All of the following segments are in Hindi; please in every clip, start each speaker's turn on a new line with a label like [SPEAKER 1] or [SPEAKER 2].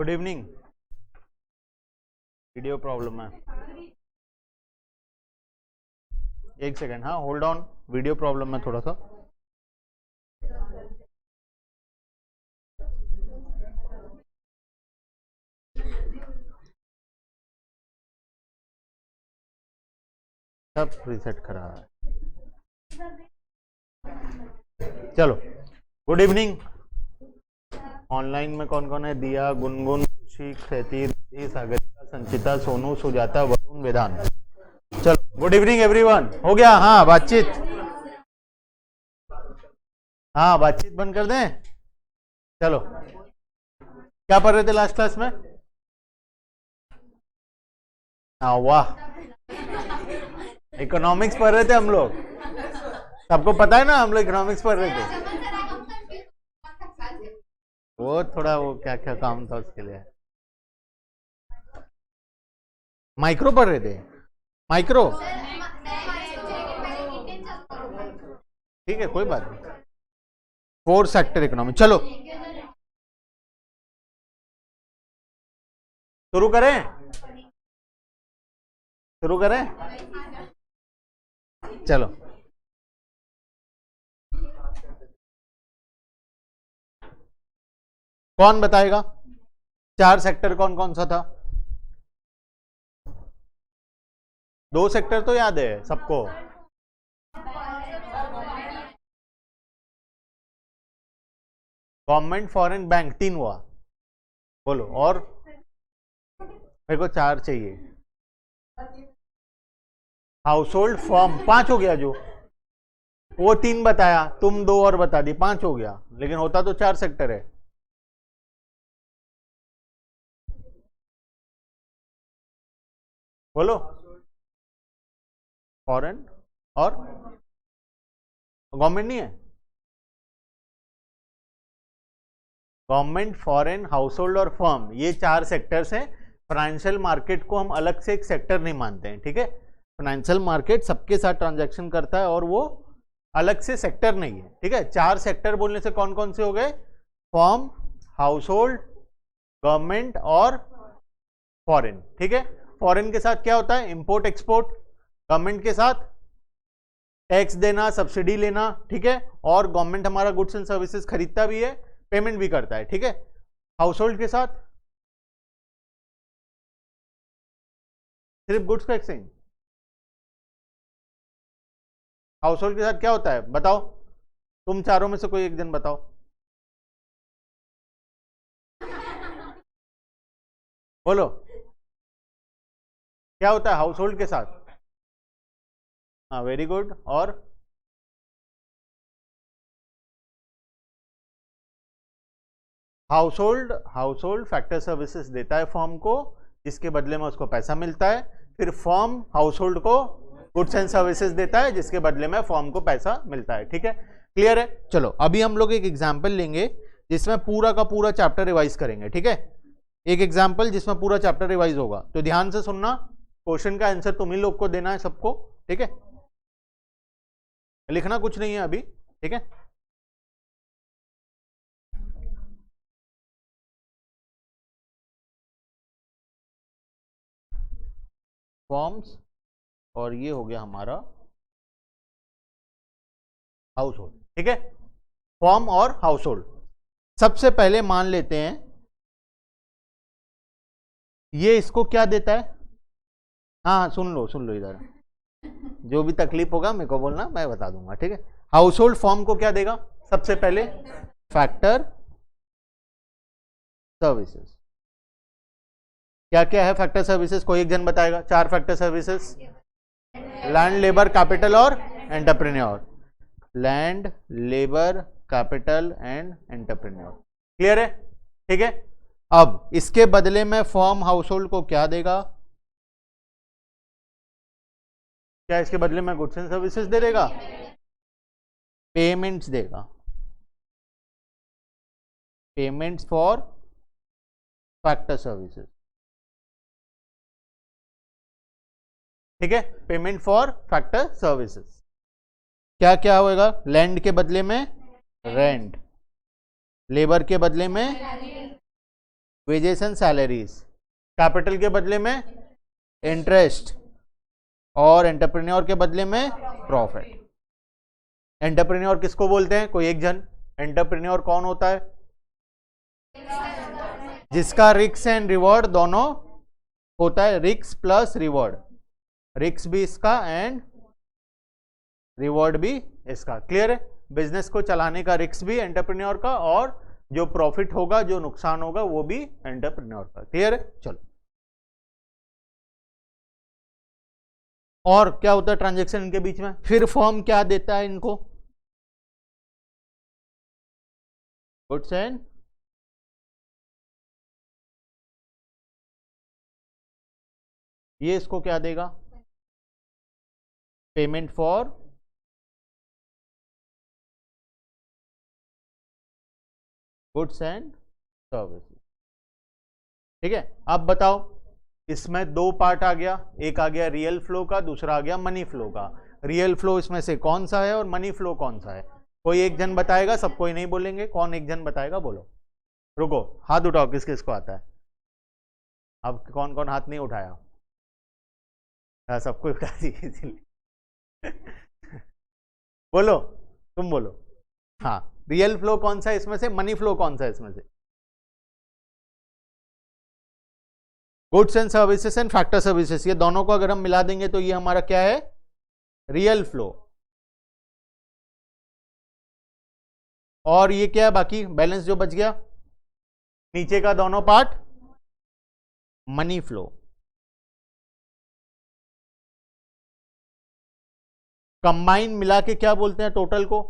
[SPEAKER 1] Good evening. वीडियो प्रॉब्लम है, एक सेकेंड। हाँ होल्ड ऑन, वीडियो प्रॉब्लम है थोड़ा सा। सब रीसेट करा है। चलो गुड इवनिंग। ऑनलाइन में कौन कौन है? दिया, गुनगुन, खुशी, खेती, सागरिका, संचिता, सोनू, सुजाता, वरुण, वेदांत। चलो गुड इवनिंग एवरीवन। हो गया? हाँ बातचीत, हाँ बातचीत बंद कर दें। चलो क्या पढ़ रहे थे लास्ट क्लास में? हाँ वाह, इकोनॉमिक्स पढ़ रहे थे हम लोग। सबको पता है ना हम लोग इकोनॉमिक्स पढ़ रहे थे। वो थोड़ा वो क्या क्या काम था उसके लिए। माइक्रो पढ़ रहे थे? माइक्रो ठीक है, कोई बात नहीं। 4 सेक्टर इकोनॉमी। चलो शुरू करें, शुरू करें। चलो कौन बताएगा 4 सेक्टर कौन कौन सा था? 2 सेक्टर तो याद है सबको। गवर्नमेंट, फॉरेन, बैंक, 3 हुआ। बोलो और, मेरे को 4 चाहिए। हाउस होल्ड, फर्म, 5 हो गया। जो वो 3 बताया, तुम 2 और बता दी, 5 हो गया। लेकिन होता तो 4 सेक्टर है। बोलो फॉरेन और गवर्नमेंट नहीं है? गवर्नमेंट, फॉरेन, हाउस होल्ड और फर्म, ये 4 सेक्टर्स हैं। फाइनेंशियल मार्केट को हम अलग से एक सेक्टर नहीं मानते हैं, ठीक है। फाइनेंशियल मार्केट सबके साथ ट्रांजैक्शन करता है और वो अलग से सेक्टर नहीं है, ठीक है। 4 सेक्टर बोलने से कौन कौन से हो गए? फर्म, हाउस होल्ड, गवर्नमेंट और फॉरेन, ठीक है। फॉरेन के साथ क्या होता है? Import export. गवर्नमेंट के साथ टैक्स देना, सब्सिडी लेना, ठीक है। और गवर्नमेंट हमारा गुड्स एंड सर्विसेज खरीदता भी है, पेमेंट भी करता है, ठीक है। हाउस होल्ड के साथ सिर्फ गुड्स का एक्सचेंज। हाउस होल्ड के साथ क्या होता है बताओ? तुम चारों में से कोई एक जन बताओ। बोलो क्या होता है हाउस होल्ड के साथ? हाँ वेरी गुड। और हाउस होल्ड फैक्टर सर्विसेज देता है फर्म को, जिसके बदले में उसको पैसा मिलता है। फिर फर्म हाउस होल्ड को गुड्स एंड सर्विसेज देता है, जिसके बदले में फर्म को पैसा मिलता है, ठीक है। क्लियर है? चलो अभी हम लोग एक एग्जाम्पल लेंगे जिसमें पूरा का पूरा चैप्टर रिवाइज करेंगे, ठीक है। एक एग्जाम्पल जिसमें पूरा चैप्टर रिवाइज होगा, तो ध्यान से सुनना। क्वेश्चन का आंसर तुम ही लोग को देना है सबको, ठीक है। लिखना कुछ नहीं है अभी, ठीक है। फॉर्म्स और ये हो गया हमारा हाउस होल्ड, ठीक है। फॉर्म और हाउस होल्ड। सबसे पहले मान लेते हैं ये इसको क्या देता है। हाँ सुन लो इधर, जो भी तकलीफ होगा मेरे को बोलना, मैं बता दूंगा, ठीक है। हाउस होल्ड फॉर्म को क्या देगा? सबसे पहले फैक्टर सर्विसेज। क्या क्या है फैक्टर सर्विसेज? कोई एक जन बताएगा। 4 factor services, land, labour, capital और entrepreneur. Land, labour, capital and entrepreneur. Clear है? ठीक है। अब इसके बदले में फर्म हाउस होल्ड को क्या देगा? क्या इसके बदले में गुड्स एंड सर्विसेज दे देगा? पेमेंट्स देगा, पेमेंट्स फॉर फैक्टर सर्विसेज, ठीक है। Payment for factor services. क्या क्या होएगा? लैंड के बदले में रेंट, लेबर के बदले में वेजेस एंड सैलरीज, कैपिटल के बदले में इंटरेस्ट, और एंटरप्रेन्योर के बदले में प्रॉफिट। एंटरप्रेन्योर किसको बोलते हैं? कोई एक जन। एंटरप्रेन्योर कौन होता है? जिसका रिस्क एंड रिवॉर्ड दोनों होता है, रिस्क प्लस रिवॉर्ड, रिस्क भी इसका एंड रिवॉर्ड भी इसका। क्लियर है? बिजनेस को चलाने का रिस्क भी एंटरप्रेन्योर का, और जो प्रॉफिट होगा, जो नुकसान होगा, वो भी एंटरप्रेन्योर का। क्लियर है? चलो, और क्या होता है ट्रांजैक्शन इनके बीच में? फिर फर्म क्या देता है इनको? गुड्स एंड ये इसको क्या देगा? Payment for goods and services. ठीक है, अब बताओ, इसमें दो पार्ट आ गया, एक आ गया रियल फ्लो का, दूसरा आ गया मनी फ्लो का। रियल फ्लो इसमें से कौन सा है और मनी फ्लो कौन सा है? कोई एक जन बताएगा, सब कोई नहीं बोलेंगे। कौन एक जन बताएगा? बोलो, रुको, हाथ उठाओ, किस किस को आता है? अब कौन कौन हाथ नहीं उठाया? सबको उठा दिए इसलिए बोलो, तुम बोलो। हाँ, रियल फ्लो कौन सा है इसमें से? मनी फ्लो कौन सा है इसमें से? Goods and services and factor services, ये दोनों को अगर हम मिला देंगे तो ये हमारा क्या है? Real flow. और ये क्या है बाकी बैलेंस जो बच गया नीचे का दोनों पार्ट? Money flow. कंबाइन मिला के क्या बोलते हैं टोटल को?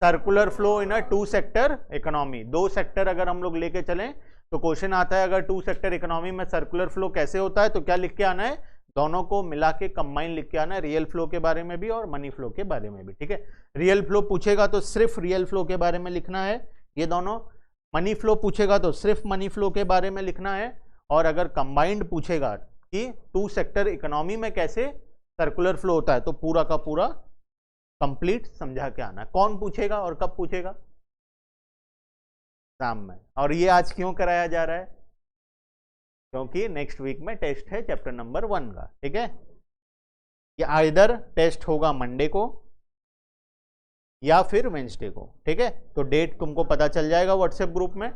[SPEAKER 1] Circular flow in a two sector economy. दो सेक्टर अगर हम लोग लेके चलें तो क्वेश्चन आता है, अगर टू सेक्टर इकोनॉमी में सर्कुलर फ्लो कैसे होता है, तो क्या लिख के आना है? दोनों को मिला के कंबाइन लिख के आना है, रियल फ्लो के बारे में भी और मनी फ्लो के बारे में भी। ठीक है, रियल फ्लो पूछेगा तो सिर्फ रियल फ्लो के बारे में लिखना है ये दोनों, मनी फ्लो पूछेगा तो सिर्फ मनी फ्लो के बारे में लिखना है, और अगर कंबाइंड पूछेगा कि टू सेक्टर इकोनॉमी में कैसे सर्कुलर फ्लो होता है तो पूरा का पूरा कंप्लीट समझा के आना। कौन पूछेगा और कब पूछेगा? शाम में। और ये आज क्यों कराया जा रहा है? क्योंकि नेक्स्ट वीक में टेस्ट है चैप्टर नंबर 1 का। ठीक है, ये आइदर टेस्ट होगा मंडे को या फिर वेंसडे को। ठीक है, तो डेट तुमको पता चल जाएगा व्हाट्सएप ग्रुप में।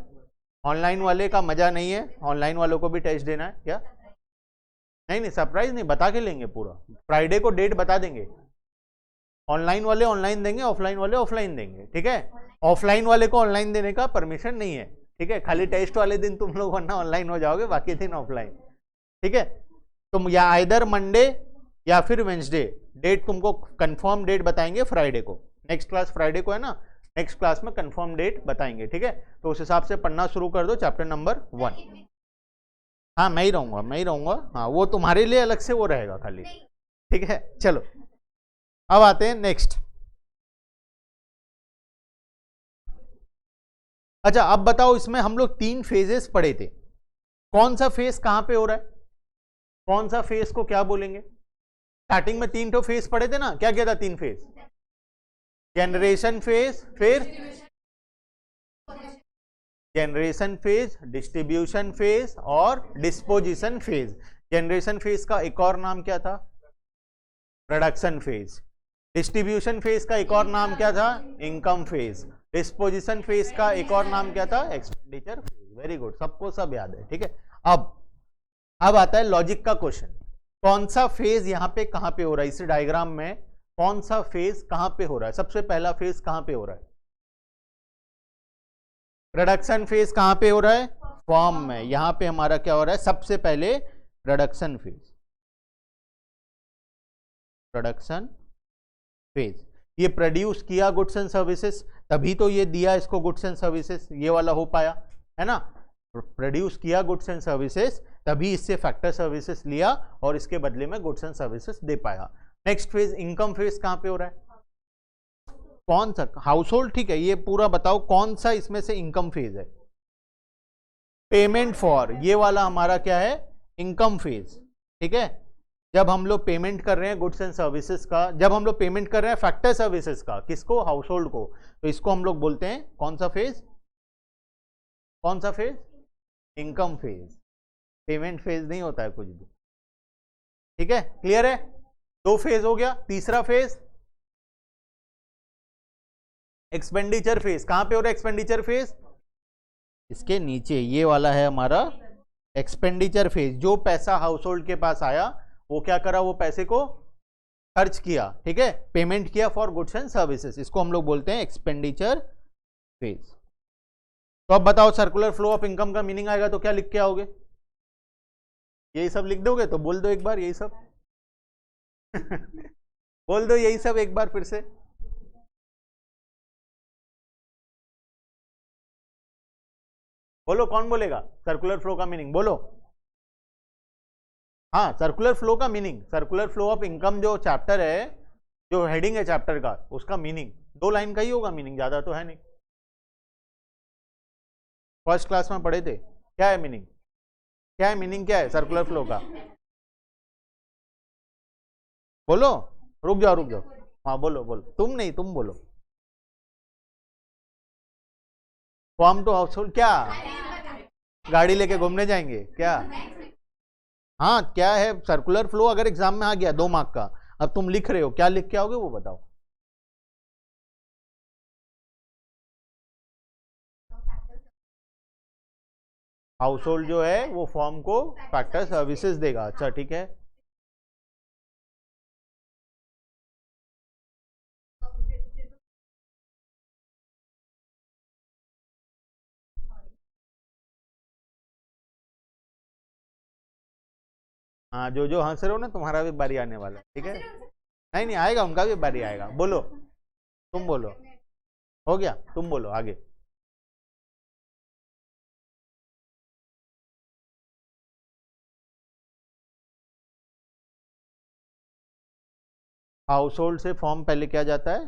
[SPEAKER 1] ऑनलाइन वाले का मजा नहीं है, ऑनलाइन वालों को भी टेस्ट देना है क्या? नहीं, सरप्राइज नहीं, बता के लेंगे पूरा। फ्राइडे को डेट बता देंगे। ऑनलाइन वाले ऑनलाइन देंगे, ऑफलाइन वाले ऑफलाइन देंगे। ठीक है, ऑफलाइन वाले को ऑनलाइन देने का परमिशन नहीं है। ठीक है, खाली टेस्ट वाले दिन तुम लोग वरना ऑनलाइन हो जाओगे, बाकी दिन ऑफलाइन। ठीक है, तुम या आइदर मंडे या फिर वेंसडे, डेट तुमको कंफर्म डेट बताएंगे फ्राइडे को। नेक्स्ट क्लास फ्राइडे को है ना, नेक्स्ट क्लास में कंफर्म डेट बताएंगे। ठीक है, तो उस हिसाब से पढ़ना शुरू कर दो चैप्टर नंबर 1। हाँ, मैं ही रहूंगा। हाँ, वो तुम्हारे लिए अलग से वो रहेगा खाली। ठीक है, चलो अब आते हैं नेक्स्ट। अच्छा, अब बताओ, इसमें हम लोग 3 फेजेस पढ़े थे। कौन सा फेज कहां पे हो रहा है? कौन सा फेज को क्या बोलेंगे? स्टार्टिंग में 3 फेज पढ़े थे ना, क्या क्या था 3 फेज? जनरेशन फेज, फिर जनरेशन फेज, डिस्ट्रीब्यूशन फेज और डिस्पोजिशन फेज। जनरेशन फेज का एक और नाम क्या था? Production phase. डिस्ट्रीब्यूशन फेज का एक और नाम क्या था? Income phase. डिस्पोजिशन फेज का एक और नाम क्या था? Expenditure phase. वेरी गुड, सबको सब याद है। ठीक है, अब आता है लॉजिक का क्वेश्चन। कौन सा फेज यहाँ पे कहां पे हो रहा है? इस डायग्राम में कौन सा फेज कहां पे हो रहा है? सबसे पहला फेज कहां पे हो रहा है? प्रोडक्शन फेज कहां पे हो रहा है? फॉर्म में। यहां पे हमारा क्या हो रहा है? सबसे पहले प्रोडक्शन फेज। प्रोडक्शन फेज, ये प्रोड्यूस किया गुड्स एंड सर्विसेज, तभी तो ये दिया इसको गुड्स एंड सर्विसेज, ये वाला हो पाया है ना। प्रोड्यूस किया गुड्स एंड सर्विसेज, तभी इससे फैक्टर सर्विसेज लिया और इसके बदले में गुड्स एंड सर्विसेज दे पाया। नेक्स्ट फेज इनकम फेज कहां पे हो रहा है? कौन सा? House hold. ठीक है, ये पूरा बताओ कौन सा इसमें से इनकम फेज है? पेमेंट फॉर, ये वाला हमारा क्या है? Income phase. ठीक है, जब हम लोग पेमेंट कर रहे हैं गुड्स एंड सर्विसेज का, जब हम लोग पेमेंट कर रहे हैं फैक्टर सर्विसेज का, किसको? हाउस होल्ड को, तो इसको हम लोग बोलते हैं कौन सा फेज? कौन सा phase? Income phase. Payment phase नहीं होता है कुछ भी, ठीक है, क्लियर है? दो फेज हो गया। तीसरा फेज एक्सपेंडिचर फेज। कहां पे हो रहा है एक्सपेंडिचर फेज? इसके नीचे ये वाला है हमारा एक्सपेंडिचर फेज। जो पैसा हाउस होल्ड के पास आया वो क्या करा? वो पैसे को खर्च किया, ठीक है, पेमेंट किया फॉर गुड्स एंड सर्विसेज। इसको हम लोग बोलते हैं एक्सपेंडिचर फेज। तो अब बताओ सर्कुलर फ्लो ऑफ इनकम का मीनिंग आएगा तो क्या लिख के आओगे? यही सब लिख दोगे? तो बोल दो एक बार यही सब बोल दो यही सब एक बार फिर से। बोलो, कौन बोलेगा सर्कुलर फ्लो का मीनिंग? बोलो। हाँ, सर्कुलर फ्लो का meaning, circular flow of income जो चैप्टर है, जो हेडिंग है चैप्टर का, उसका मीनिंग 2 लाइन का ही होगा मीनिंग, ज्यादा तो है नहीं। फर्स्ट क्लास में पढ़े थे। क्या है मीनिंग? क्या है मीनिंग? क्या है सर्कुलर फ्लो का? बोलो। रुक जाओ रुक जाओ। हाँ बोलो बोलो, तुम नहीं, तुम बोलो। Firm to household. क्या गाड़ी लेके घूमने जाएंगे क्या? हाँ, क्या है सर्कुलर फ्लो? अगर एग्जाम में आ गया 2 मार्क का, अब तुम लिख रहे हो, क्या लिख के आओगे वो बताओ। हाउस होल्ड जो है वो फॉर्म को फैक्टर सर्विसेज देगा। अच्छा ठीक है। हाँ, जो जो हंस रहे हो ना, तुम्हारा भी बारी आने वाला है, ठीक है? नहीं नहीं आएगा, उनका भी बारी आएगा। बोलो, तुम बोलो। हो गया, तुम बोलो आगे। हाउस होल्ड से फॉर्म पहले क्या जाता है?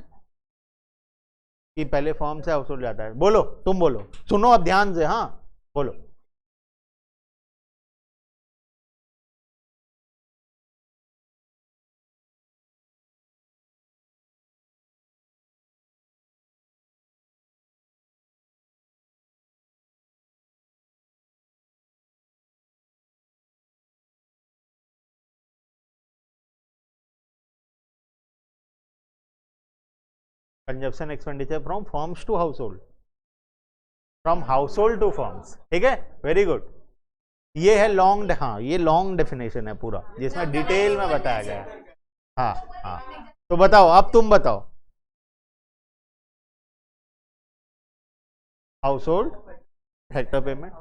[SPEAKER 1] कि पहले फॉर्म से हाउस होल्ड जाता है? बोलो, तुम बोलो, सुनो अब ध्यान से। हाँ बोलो। Consumption expenditure from firms to household, from household to firms, ठीक है, वेरी गुड। ये है लॉन्ग, हाँ ये लॉन्ग डेफिनेशन है पूरा, जिसमें डिटेल में बताया गया है। हाँ हाँ, तो बताओ, अब तुम बताओ। हाउस होल्ड सेक्टर पेमेंट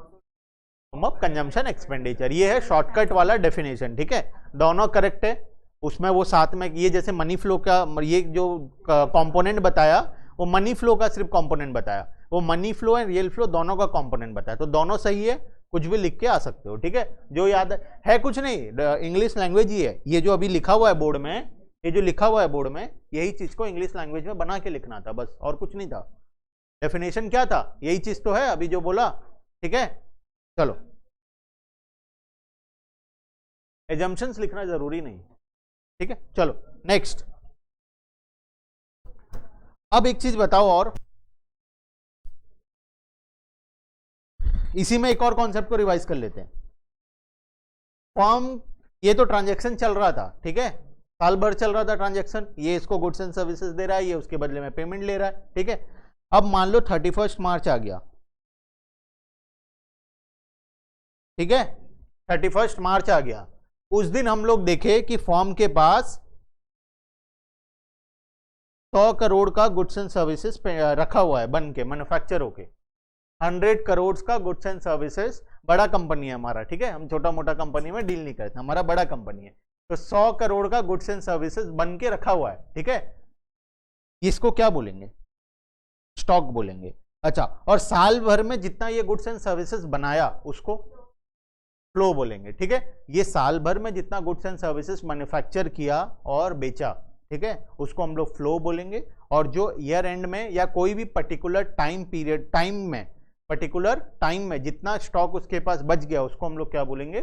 [SPEAKER 1] अब कंजम्पशन एक्सपेंडिचर, ये है शॉर्टकट वाला डेफिनेशन, ठीक है, दोनों करेक्ट है। उसमें वो साथ में ये जैसे मनी फ्लो का ये जो कंपोनेंट बताया, वो मनी फ्लो का सिर्फ कंपोनेंट बताया, वो money flow and real flow दोनों का कंपोनेंट बताया, तो दोनों सही है, कुछ भी लिख के आ सकते हो, ठीक है। जो याद है कुछ नहीं, इंग्लिश लैंग्वेज ही है, ये जो अभी लिखा हुआ है बोर्ड में, ये जो लिखा हुआ है बोर्ड में, यही चीज को इंग्लिश लैंग्वेज में बना के लिखना था बस, और कुछ नहीं था। डेफिनेशन क्या था? यही चीज तो है अभी जो बोला, ठीक है। चलो, एजम्पशंस लिखना जरूरी नहीं, ठीक है। चलो नेक्स्ट। अब एक चीज बताओ, और इसी में एक और कॉन्सेप्ट को रिवाइज कर लेते हैं। फॉर्म, ये तो ट्रांजैक्शन चल रहा था, ठीक है, साल भर चल रहा था ट्रांजैक्शन, ये इसको गुड्स एंड सर्विसेज दे रहा है, ये उसके बदले में पेमेंट ले रहा है, ठीक है। अब मान लो 31 मार्च आ गया, ठीक है, 31 मार्च आ गया, उस दिन हम लोग देखे कि फॉर्म के पास 100 करोड़ का गुड्स एंड सर्विसेज रखा हुआ है बन के, मैन्युफैक्चर होके 100 करोड़ का गुड्स एंड सर्विसेज। बड़ा कंपनी है हमारा, ठीक है, हम छोटा मोटा कंपनी में डील नहीं करते, हमारा बड़ा कंपनी है, तो 100 करोड़ का गुड्स एंड सर्विसेज बन के रखा हुआ है, ठीक है। इसको क्या बोलेंगे? स्टॉक बोलेंगे। अच्छा, और साल भर में जितना ये गुड्स एंड सर्विसेज बनाया उसको फ्लो बोलेंगे, ठीक है। ये साल भर में जितना गुड्स एंड सर्विसेज मैन्युफैक्चर किया और बेचा, ठीक है, उसको हम लोग फ्लो बोलेंगे। और जो ईयर एंड में या कोई भी particular time period, particular time में जितना स्टॉक उसके पास बच गया, उसको हम लोग क्या बोलेंगे?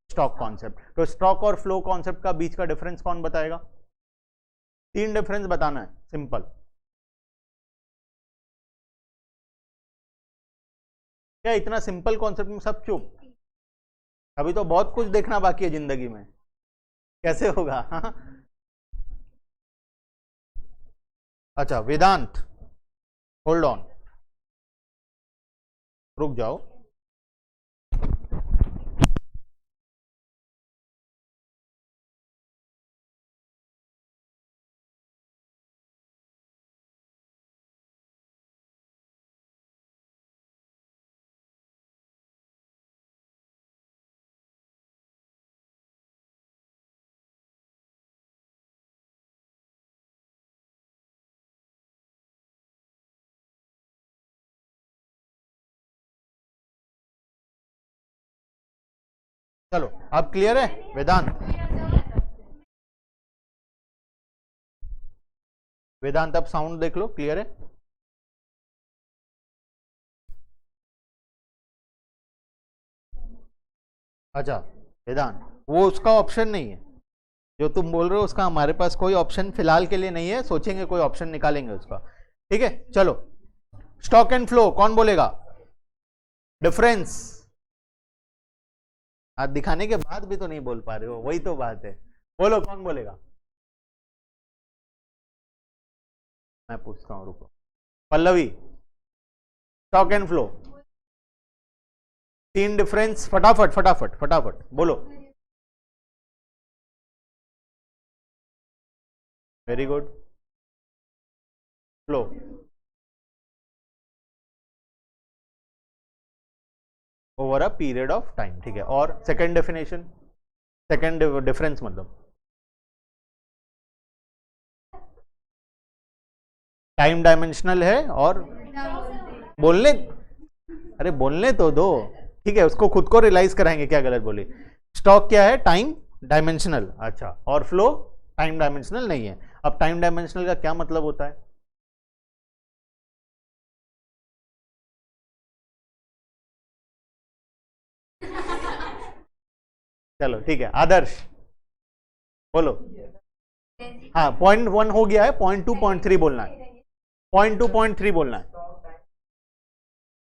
[SPEAKER 1] Stock concept. तो स्टॉक और फ्लो कॉन्सेप्ट का बीच का डिफरेंस कौन बताएगा? 3 डिफरेंस बताना है, सिंपल। क्या इतना सिंपल कॉन्सेप्ट में सब चुप? अभी तो बहुत कुछ देखना बाकी है जिंदगी में, कैसे होगा? हाँ? अच्छा वेदांत, होल्ड ऑन, रुक जाओ। चलो अब क्लियर है वेदांत? वेदांत अब साउंड देख लो, क्लियर है? अच्छा वेदांत, वो उसका ऑप्शन नहीं है जो तुम बोल रहे हो, उसका हमारे पास कोई ऑप्शन फिलहाल के लिए नहीं है, सोचेंगे कोई ऑप्शन निकालेंगे उसका। ठीक है चलो, स्टॉक एंड फ्लो कौन बोलेगा? डिफरेंस। हाथ दिखाने के बाद भी तो नहीं बोल पा रहे हो, वही तो बात है, बोलो कौन बोलेगा? मैं पूछता हूं, रुको। Pallavi, stock and flow, 3 difference, फटाफट फटाफट फटाफट बोलो। Very good. Flow, over a period of time, ठीक है। और सेकंड डेफिनेशन, सेकंड डिफरेंस मतलब टाइम डायमेंशनल है और बोलने, अरे बोलने तो दो, ठीक है, उसको खुद को रियलाइज कराएंगे क्या गलत बोली। स्टॉक क्या है? Time dimensional. अच्छा, और फ्लो टाइम डायमेंशनल नहीं है। अब टाइम डायमेंशनल का क्या मतलब होता है? चलो ठीक है, आदर्श बोलो। हाँ, 0.1 हो गया है, 0.2 0.3 बोलना है, 0.2 0.3 बोलना है।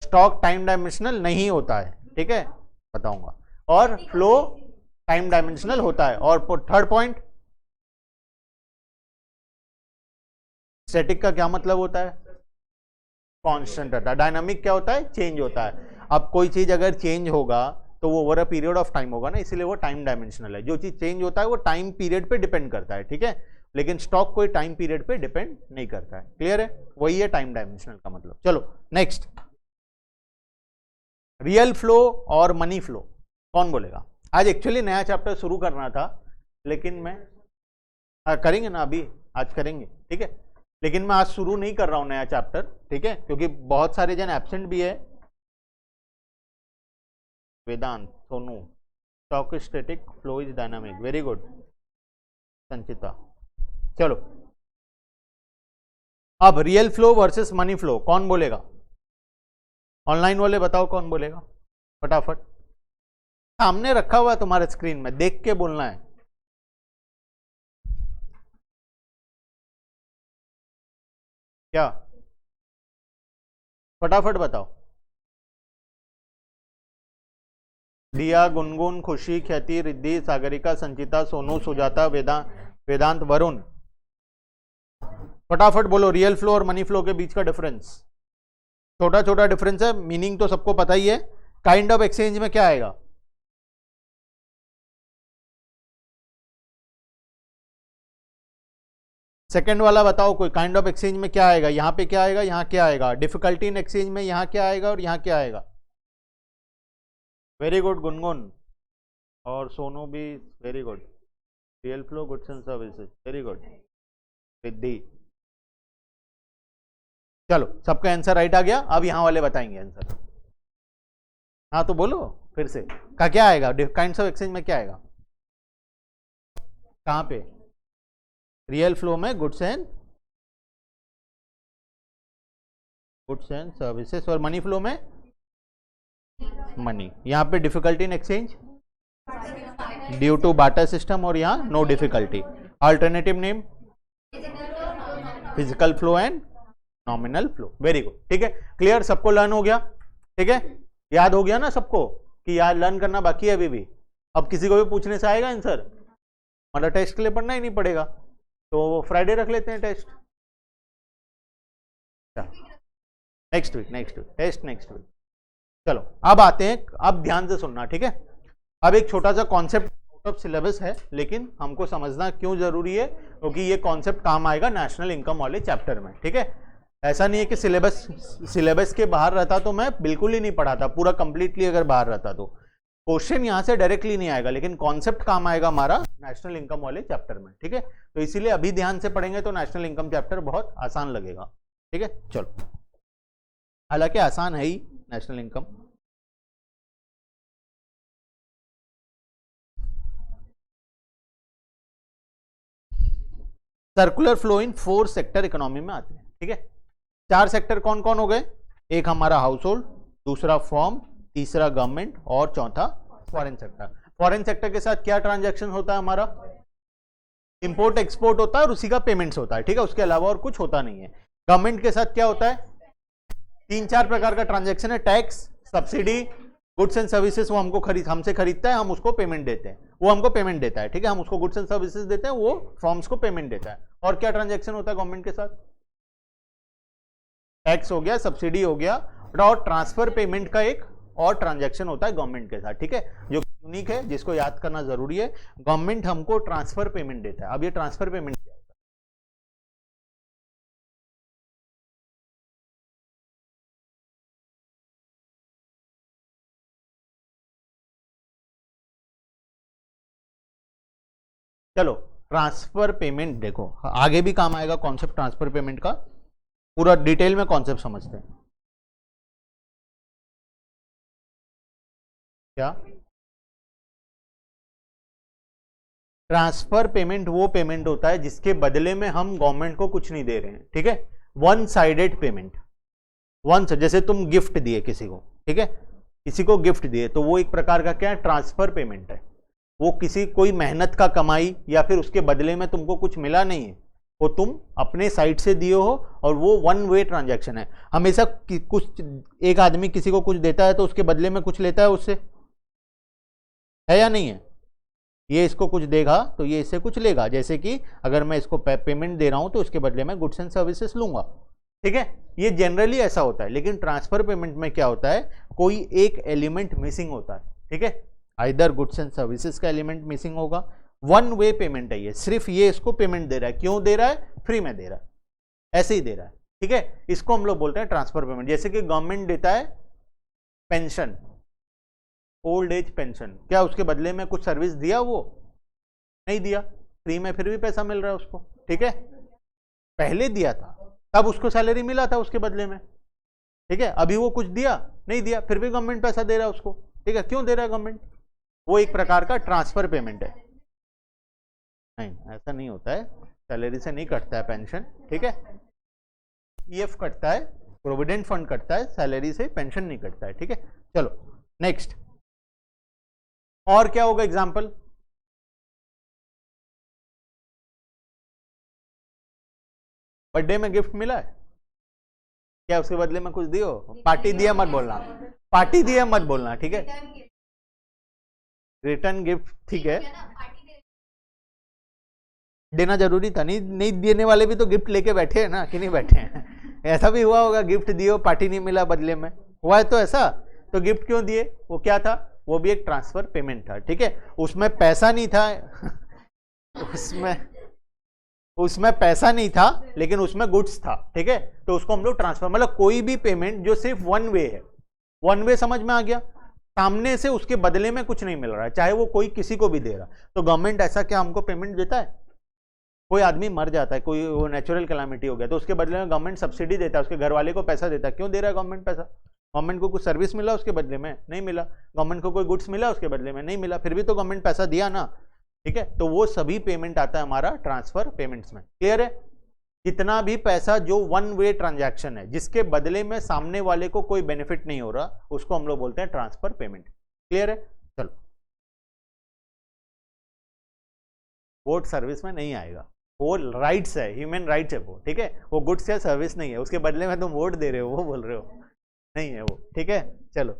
[SPEAKER 1] स्टॉक टाइम डायमेंशनल नहीं होता है, ठीक है, बताऊंगा। और फ्लो टाइम डायमेंशनल होता है। और थर्ड पॉइंट, स्टैटिक का क्या मतलब होता है? कांस्टेंट रहता है। डायनामिक क्या होता है? चेंज होता है। अब कोई चीज अगर चेंज होगा तो वो over a period of time होगा ना, इसीलिए वो टाइम डायमेंशनल है। जो चीज चेंज होता है वो टाइम पीरियड पे डिपेंड करता है, ठीक है, लेकिन स्टॉक कोई टाइम पीरियड पे डिपेंड नहीं करता है। क्लियर है? वही है टाइम डायमेंशनल का मतलब। चलो नेक्स्ट, रियल फ्लो और मनी फ्लो कौन बोलेगा? आज एक्चुअली नया चैप्टर शुरू करना था, लेकिन मैं करेंगे ना अभी, आज करेंगे, ठीक है, लेकिन मैं आज शुरू नहीं कर रहा हूं नया चैप्टर, ठीक है, क्योंकि बहुत सारे जन एब्सेंट भी है। Vedant, Sonu, stock static, flow is dynamic, very good. Sanchita, चलो अब real flow versus money flow कौन बोलेगा? ऑनलाइन वाले बताओ कौन बोलेगा फटाफट। सामने रखा हुआ है तुम्हारे स्क्रीन में, देख के बोलना है। क्या? फटाफट बताओ। दिया, गुनगुन, खुशी, ख्याति, रिद्धि, सागरिका, संचिता, सोनू, सुजाता, वेदांत, वरुण, फटाफट बोलो रियल फ्लो और मनी फ्लो के बीच का डिफरेंस। छोटा छोटा डिफरेंस है, मीनिंग तो सबको पता ही है। काइंड ऑफ एक्सचेंज में क्या आएगा? सेकंड वाला बताओ कोई, काइंड ऑफ एक्सचेंज में क्या आएगा? यहाँ पे क्या आएगा, यहाँ क्या आएगा? डिफिकल्टी इन एक्सचेंज में यहाँ क्या आएगा और यहाँ क्या आएगा? वेरी गुड गुनगुन, और सोनू भी very good. Real flow, goods and services, very good. Riddhi, चलो सबका आंसर राइट आ गया। अब यहाँ वाले बताएंगे आंसर। हाँ तो बोलो फिर से, का क्या आएगा? काइंड्स ऑफ एक्सचेंज में क्या आएगा? कहाँ पे? रियल फ्लो में गुड्स एंड सर्विसेज, और मनी फ्लो में मनी। यहाँ पे difficulty in exchange due to barter system, और यहाँ no difficulty. Alternative name physical flow and nominal flow, very good, ठीक है, क्लियर, सबको लर्न हो गया, ठीक है। याद हो गया ना सबको कि याद लर्न करना बाकी है अभी भी? अब किसी को भी पूछने से आएगा आंसर, मतलब टेस्ट के लिए पढ़ना ही नहीं पड़ेगा, तो फ्राइडे रख लेते हैं test, next week test next week. चलो अब आते हैं, अब ध्यान से सुनना, ठीक है? अब एक छोटा सा कॉन्सेप्ट आउट ऑफ सिलेबस है, लेकिन हमको समझना क्यों जरूरी है, क्योंकि ये कॉन्सेप्ट काम आएगा नेशनल इनकम वाले चैप्टर में, ठीक है? ऐसा नहीं है कि सिलेबस के बाहर रहता तो मैं बिल्कुल ही नहीं पढ़ाता, पूरा कंप्लीटली अगर बाहर रहता तो क्वेश्चन यहां से डायरेक्टली नहीं आएगा, लेकिन कॉन्सेप्ट काम आएगा हमारा नेशनल इनकम वाले चैप्टर में, ठीक है? तो इसीलिए अभी ध्यान से पढ़ेंगे तो नेशनल इनकम चैप्टर बहुत आसान लगेगा, ठीक है? चलो, हालांकि आसान है ही national income. Circular flow in 4 sector economy में आते हैं, ठीक है? 4 सेक्टर कौन कौन हो गए? एक हमारा हाउस होल्ड, दूसरा फॉर्म, तीसरा गवर्नमेंट और चौथा फॉरेन सेक्टर। फॉरेन सेक्टर के साथ क्या ट्रांजैक्शन होता है हमारा? इंपोर्ट एक्सपोर्ट होता है और उसी का पेमेंट्स होता है, ठीक है? उसके अलावा और कुछ होता नहीं है। गवर्नमेंट के साथ क्या होता है? 3-4 प्रकार का ट्रांजैक्शन है, tax, subsidy, goods and services, वो हमसे खरीदता है, हम उसको पेमेंट देते हैं, वो हमको पेमेंट देता है, ठीक है? हम उसको गुड्स एंड सर्विसेज देते हैं, वो फॉर्म्स को पेमेंट देता है। और क्या ट्रांजैक्शन होता है गवर्नमेंट के साथ? टैक्स हो गया, सब्सिडी हो गया, और ट्रांसफर पेमेंट का एक और ट्रांजैक्शन होता है गवर्नमेंट के साथ, ठीक है? जो यूनिक है, जिसको याद करना जरूरी है। गवर्नमेंट हमको ट्रांसफर पेमेंट देता है। अब ये ट्रांसफर पेमेंट क्या होता है? चलो, ट्रांसफर पेमेंट देखो, आगे भी काम आएगा कॉन्सेप्ट ट्रांसफर पेमेंट का, पूरा डिटेल में कॉन्सेप्ट समझते हैं। क्या? ट्रांसफर पेमेंट वो पेमेंट होता है जिसके बदले में हम गवर्नमेंट को कुछ नहीं दे रहे हैं, ठीक है? वन साइडेड पेमेंट, जैसे तुम गिफ्ट दिए किसी को, ठीक है? किसी को गिफ्ट दिए तो वो एक प्रकार का क्या है? ट्रांसफर पेमेंट है। वो कोई मेहनत का कमाई या फिर उसके बदले में तुमको कुछ मिला नहीं है, वो तुम अपने साइड से दिए हो, और वो वन वे ट्रांजैक्शन है। हमेशा कुछ एक आदमी किसी को कुछ देता है तो उसके बदले में कुछ लेता है उससे, है या नहीं है? ये इसको कुछ देगा तो ये इससे कुछ लेगा, जैसे कि अगर मैं इसको पेमेंट दे रहा हूं तो उसके बदले में गुड्स एंड सर्विसेज लूंगा, ठीक है? ये जनरली ऐसा होता है। लेकिन ट्रांसफर पेमेंट में क्या होता है? कोई एक एलिमेंट मिसिंग होता है, ठीक है? आइदर गुड्स एंड सर्विसेज का एलिमेंट मिसिंग होगा, वन वे पेमेंट है ये, सिर्फ ये इसको पेमेंट दे रहा है। क्यों दे रहा है? फ्री में दे रहा है, ऐसे ही दे रहा है, ठीक है? इसको हम लोग बोलते हैं ट्रांसफर पेमेंट। जैसे कि गवर्नमेंट देता है पेंशन, ओल्ड एज पेंशन, क्या उसके बदले में कुछ सर्विस दिया? वो नहीं दिया, फ्री में फिर भी पैसा मिल रहा है उसको, ठीक है? पहले दिया था तब उसको सैलरी मिला था उसके बदले में, ठीक है? अभी वो कुछ दिया नहीं दिया, फिर भी गवर्नमेंट पैसा दे रहा है उसको, ठीक है? क्यों दे रहा है गवर्नमेंट? वो एक प्रकार का ट्रांसफर पेमेंट है। नहीं, ऐसा नहीं होता है, सैलरी से नहीं कटता है पेंशन, ठीक है? ईएफ कटता है, प्रोविडेंट फंड कटता है, सैलरी से पेंशन नहीं कटता है, ठीक है? चलो नेक्स्ट, और क्या होगा एग्जाम्पल? बर्थडे में गिफ्ट मिला है, क्या उसके बदले में कुछ दियो? पार्टी दिया मत बोलना, पार्टी दिया मत बोलना, ठीक है? रिटर्न गिफ्ट, ठीक है, देना जरूरी था, नहीं देने वाले भी तो गिफ्ट लेके बैठे हैं ना, कि नहीं बैठे हैं? ऐसा भी हुआ होगा, गिफ्ट दियो, पार्टी नहीं मिला बदले में, हुआ है तो ऐसा? तो गिफ्ट क्यों दिए? वो क्या था? वो भी एक ट्रांसफर पेमेंट था, ठीक है? उसमें पैसा नहीं था उसमें पैसा नहीं था, लेकिन उसमें गुड्स था, ठीक है? तो उसको हम लोग ट्रांसफर, मतलब कोई भी पेमेंट जो सिर्फ वन वे है, वन वे समझ में आ गया? सामने से उसके बदले में कुछ नहीं मिल रहा है, चाहे वो कोई किसी को भी दे रहा। तो गवर्नमेंट ऐसा क्या हमको पेमेंट देता है? कोई आदमी मर जाता है, कोई वो नेचुरल कैलामिटी हो गया, तो उसके बदले में गवर्नमेंट सब्सिडी देता है, उसके घर वाले को पैसा देता है। क्यों दे रहा है गवर्नमेंट पैसा? गवर्नमेंट को कुछ सर्विस मिला उसके बदले में? नहीं मिला। गवर्नमेंट को कोई गुड्स मिला उसके बदले में? नहीं मिला, फिर भी तो गवर्नमेंट पैसा दिया ना, ठीक है? तो वो सभी पेमेंट आता है हमारा ट्रांसफर पेमेंट्स में। क्लियर है? कितना भी पैसा जो वन वे ट्रांजैक्शन है, जिसके बदले में सामने वाले को कोई बेनिफिट नहीं हो रहा, उसको हम लोग बोलते हैं ट्रांसफर पेमेंट। क्लियर है? चलो, वोट सर्विस में नहीं आएगा, वो राइट्स है, ह्यूमन राइट्स है वो, ठीक है? वो गुड्स या सर्विस नहीं है, उसके बदले में तुम वोट दे रहे हो, वो बोल रहे हो, नहीं है वो, ठीक है? चलो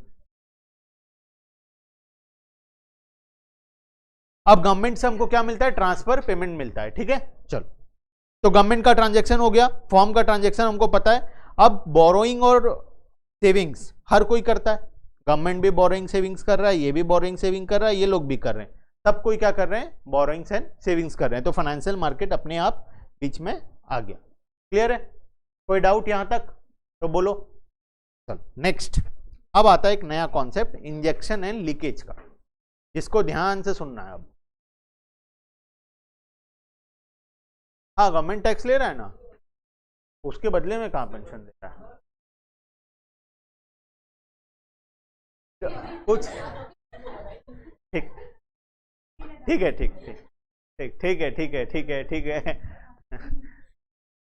[SPEAKER 1] अब गवर्नमेंट से हमको क्या मिलता है, ट्रांसफर पेमेंट मिलता है, ठीक है। चलो, तो गवर्नमेंट का ट्रांजैक्शन हो गया, फॉर्म का ट्रांजैक्शन हमको पता है। अब बोरोइंग और सेविंग्स हर कोई करता है, गवर्नमेंट भी बोरोइंग सेविंग्स कर रहा है, ये भी बोरोइंग सेविंग कर रहा है, ये लोग भी कर रहे हैं, सब कोई क्या कर रहे हैं, बोरोइंग्स एंड सेविंग्स कर रहे हैं। तो फाइनेंशियल मार्केट अपने आप बीच में आ गया। क्लियर है, कोई डाउट यहां तक? तो बोलो। चलो नेक्स्ट, अब आता है एक नया कॉन्सेप्ट इंजेक्शन एंड लीकेज का, जिसको ध्यान से सुनना है। अब हाँ, गवर्नमेंट टैक्स ले रहा है ना, उसके बदले में कहाँ पेंशन दे रहा है कुछ? ठीक ठीक है, ठीक ठीक ठीक ठीक है, ठीक है, ठीक है, ठीक है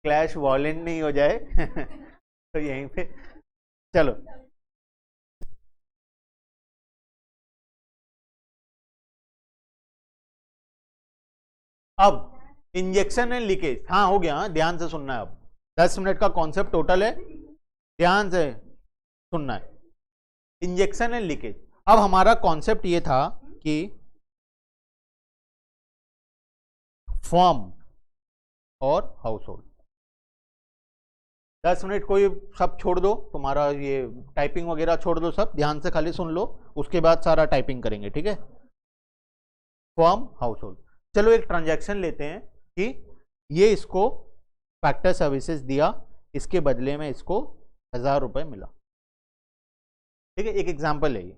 [SPEAKER 1] क्लैश वॉलेंट नहीं हो जाए तो यहीं पे चलो। अब इंजेक्शन एंड लीकेज, हाँ हो गया, हाँ ध्यान से सुनना है। अब 10 मिनट का कॉन्सेप्ट टोटल है, ध्यान से सुनना है। इंजेक्शन एंड लीकेज, अब हमारा कॉन्सेप्ट ये था कि फर्म और हाउस होल्ड। 10 मिनट कोई सब छोड़ दो, तुम्हारा ये टाइपिंग वगैरह छोड़ दो, सब ध्यान से खाली सुन लो, उसके बाद सारा टाइपिंग करेंगे, ठीक है। Firm, house hold. चलो एक ट्रांजैक्शन लेते हैं कि ये इसको फैक्टर सर्विसेज दिया, इसके बदले में इसको 1000 रुपये मिला, ठीक है। एक एग्जाम्पल है ये,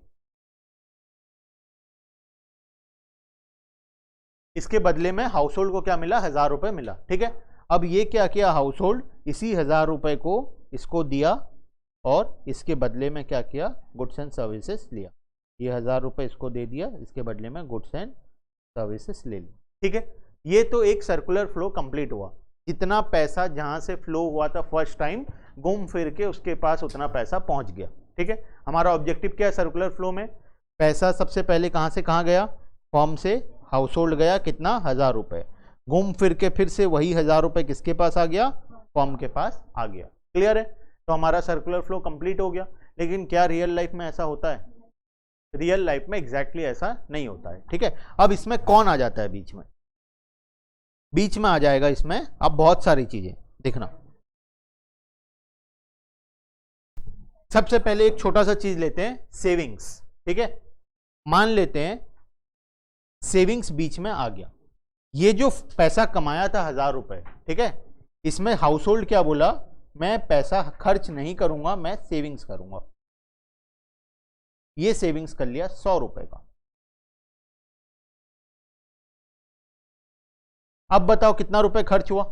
[SPEAKER 1] इसके बदले में हाउस होल्ड को क्या मिला, 1000 रुपये मिला, ठीक है। अब ये क्या किया, हाउस होल्ड इसी 1000 रुपये को इसको दिया और इसके बदले में क्या किया, गुड्स एंड सर्विसेज लिया। ये 1000 रुपये इसको दे दिया, इसके बदले में गुड्स एंड सर्विसेज ले ली, ठीक है। ये तो एक सर्कुलर फ्लो कंप्लीट हुआ, जितना पैसा जहां से फ्लो हुआ था फर्स्ट टाइम, घूम फिर के उसके पास उतना पैसा पहुंच गया, ठीक है। हमारा ऑब्जेक्टिव क्या है सर्कुलर फ्लो में, पैसा सबसे पहले कहां से कहां गया, फॉर्म से हाउस होल्ड गया, कितना, 1000 रुपये, घूम फिर के फिर से वही 1000 रुपये किसके पास आ गया, फॉर्म के पास आ गया। क्लियर है, तो हमारा सर्कुलर फ्लो कंप्लीट हो गया। लेकिन क्या रियल लाइफ में ऐसा होता है? रियल लाइफ में एग्जैक्टली ऐसा नहीं होता है, ठीक है। अब इसमें कौन आ जाता है बीच में? बीच में आ जाएगा इसमें अब बहुत सारी चीजें, देखना। सबसे पहले एक छोटा सा चीज लेते हैं, सेविंग्स, ठीक है। मान लेते हैं सेविंग्स बीच में आ गया, ये जो पैसा कमाया था 1000 रुपये, ठीक है, इसमें हाउस होल्ड क्या बोला, मैं पैसा खर्च नहीं करूंगा, मैं सेविंग्स करूंगा। ये सेविंग्स कर लिया 100 रुपए का। अब बताओ कितना रुपए खर्च हुआ?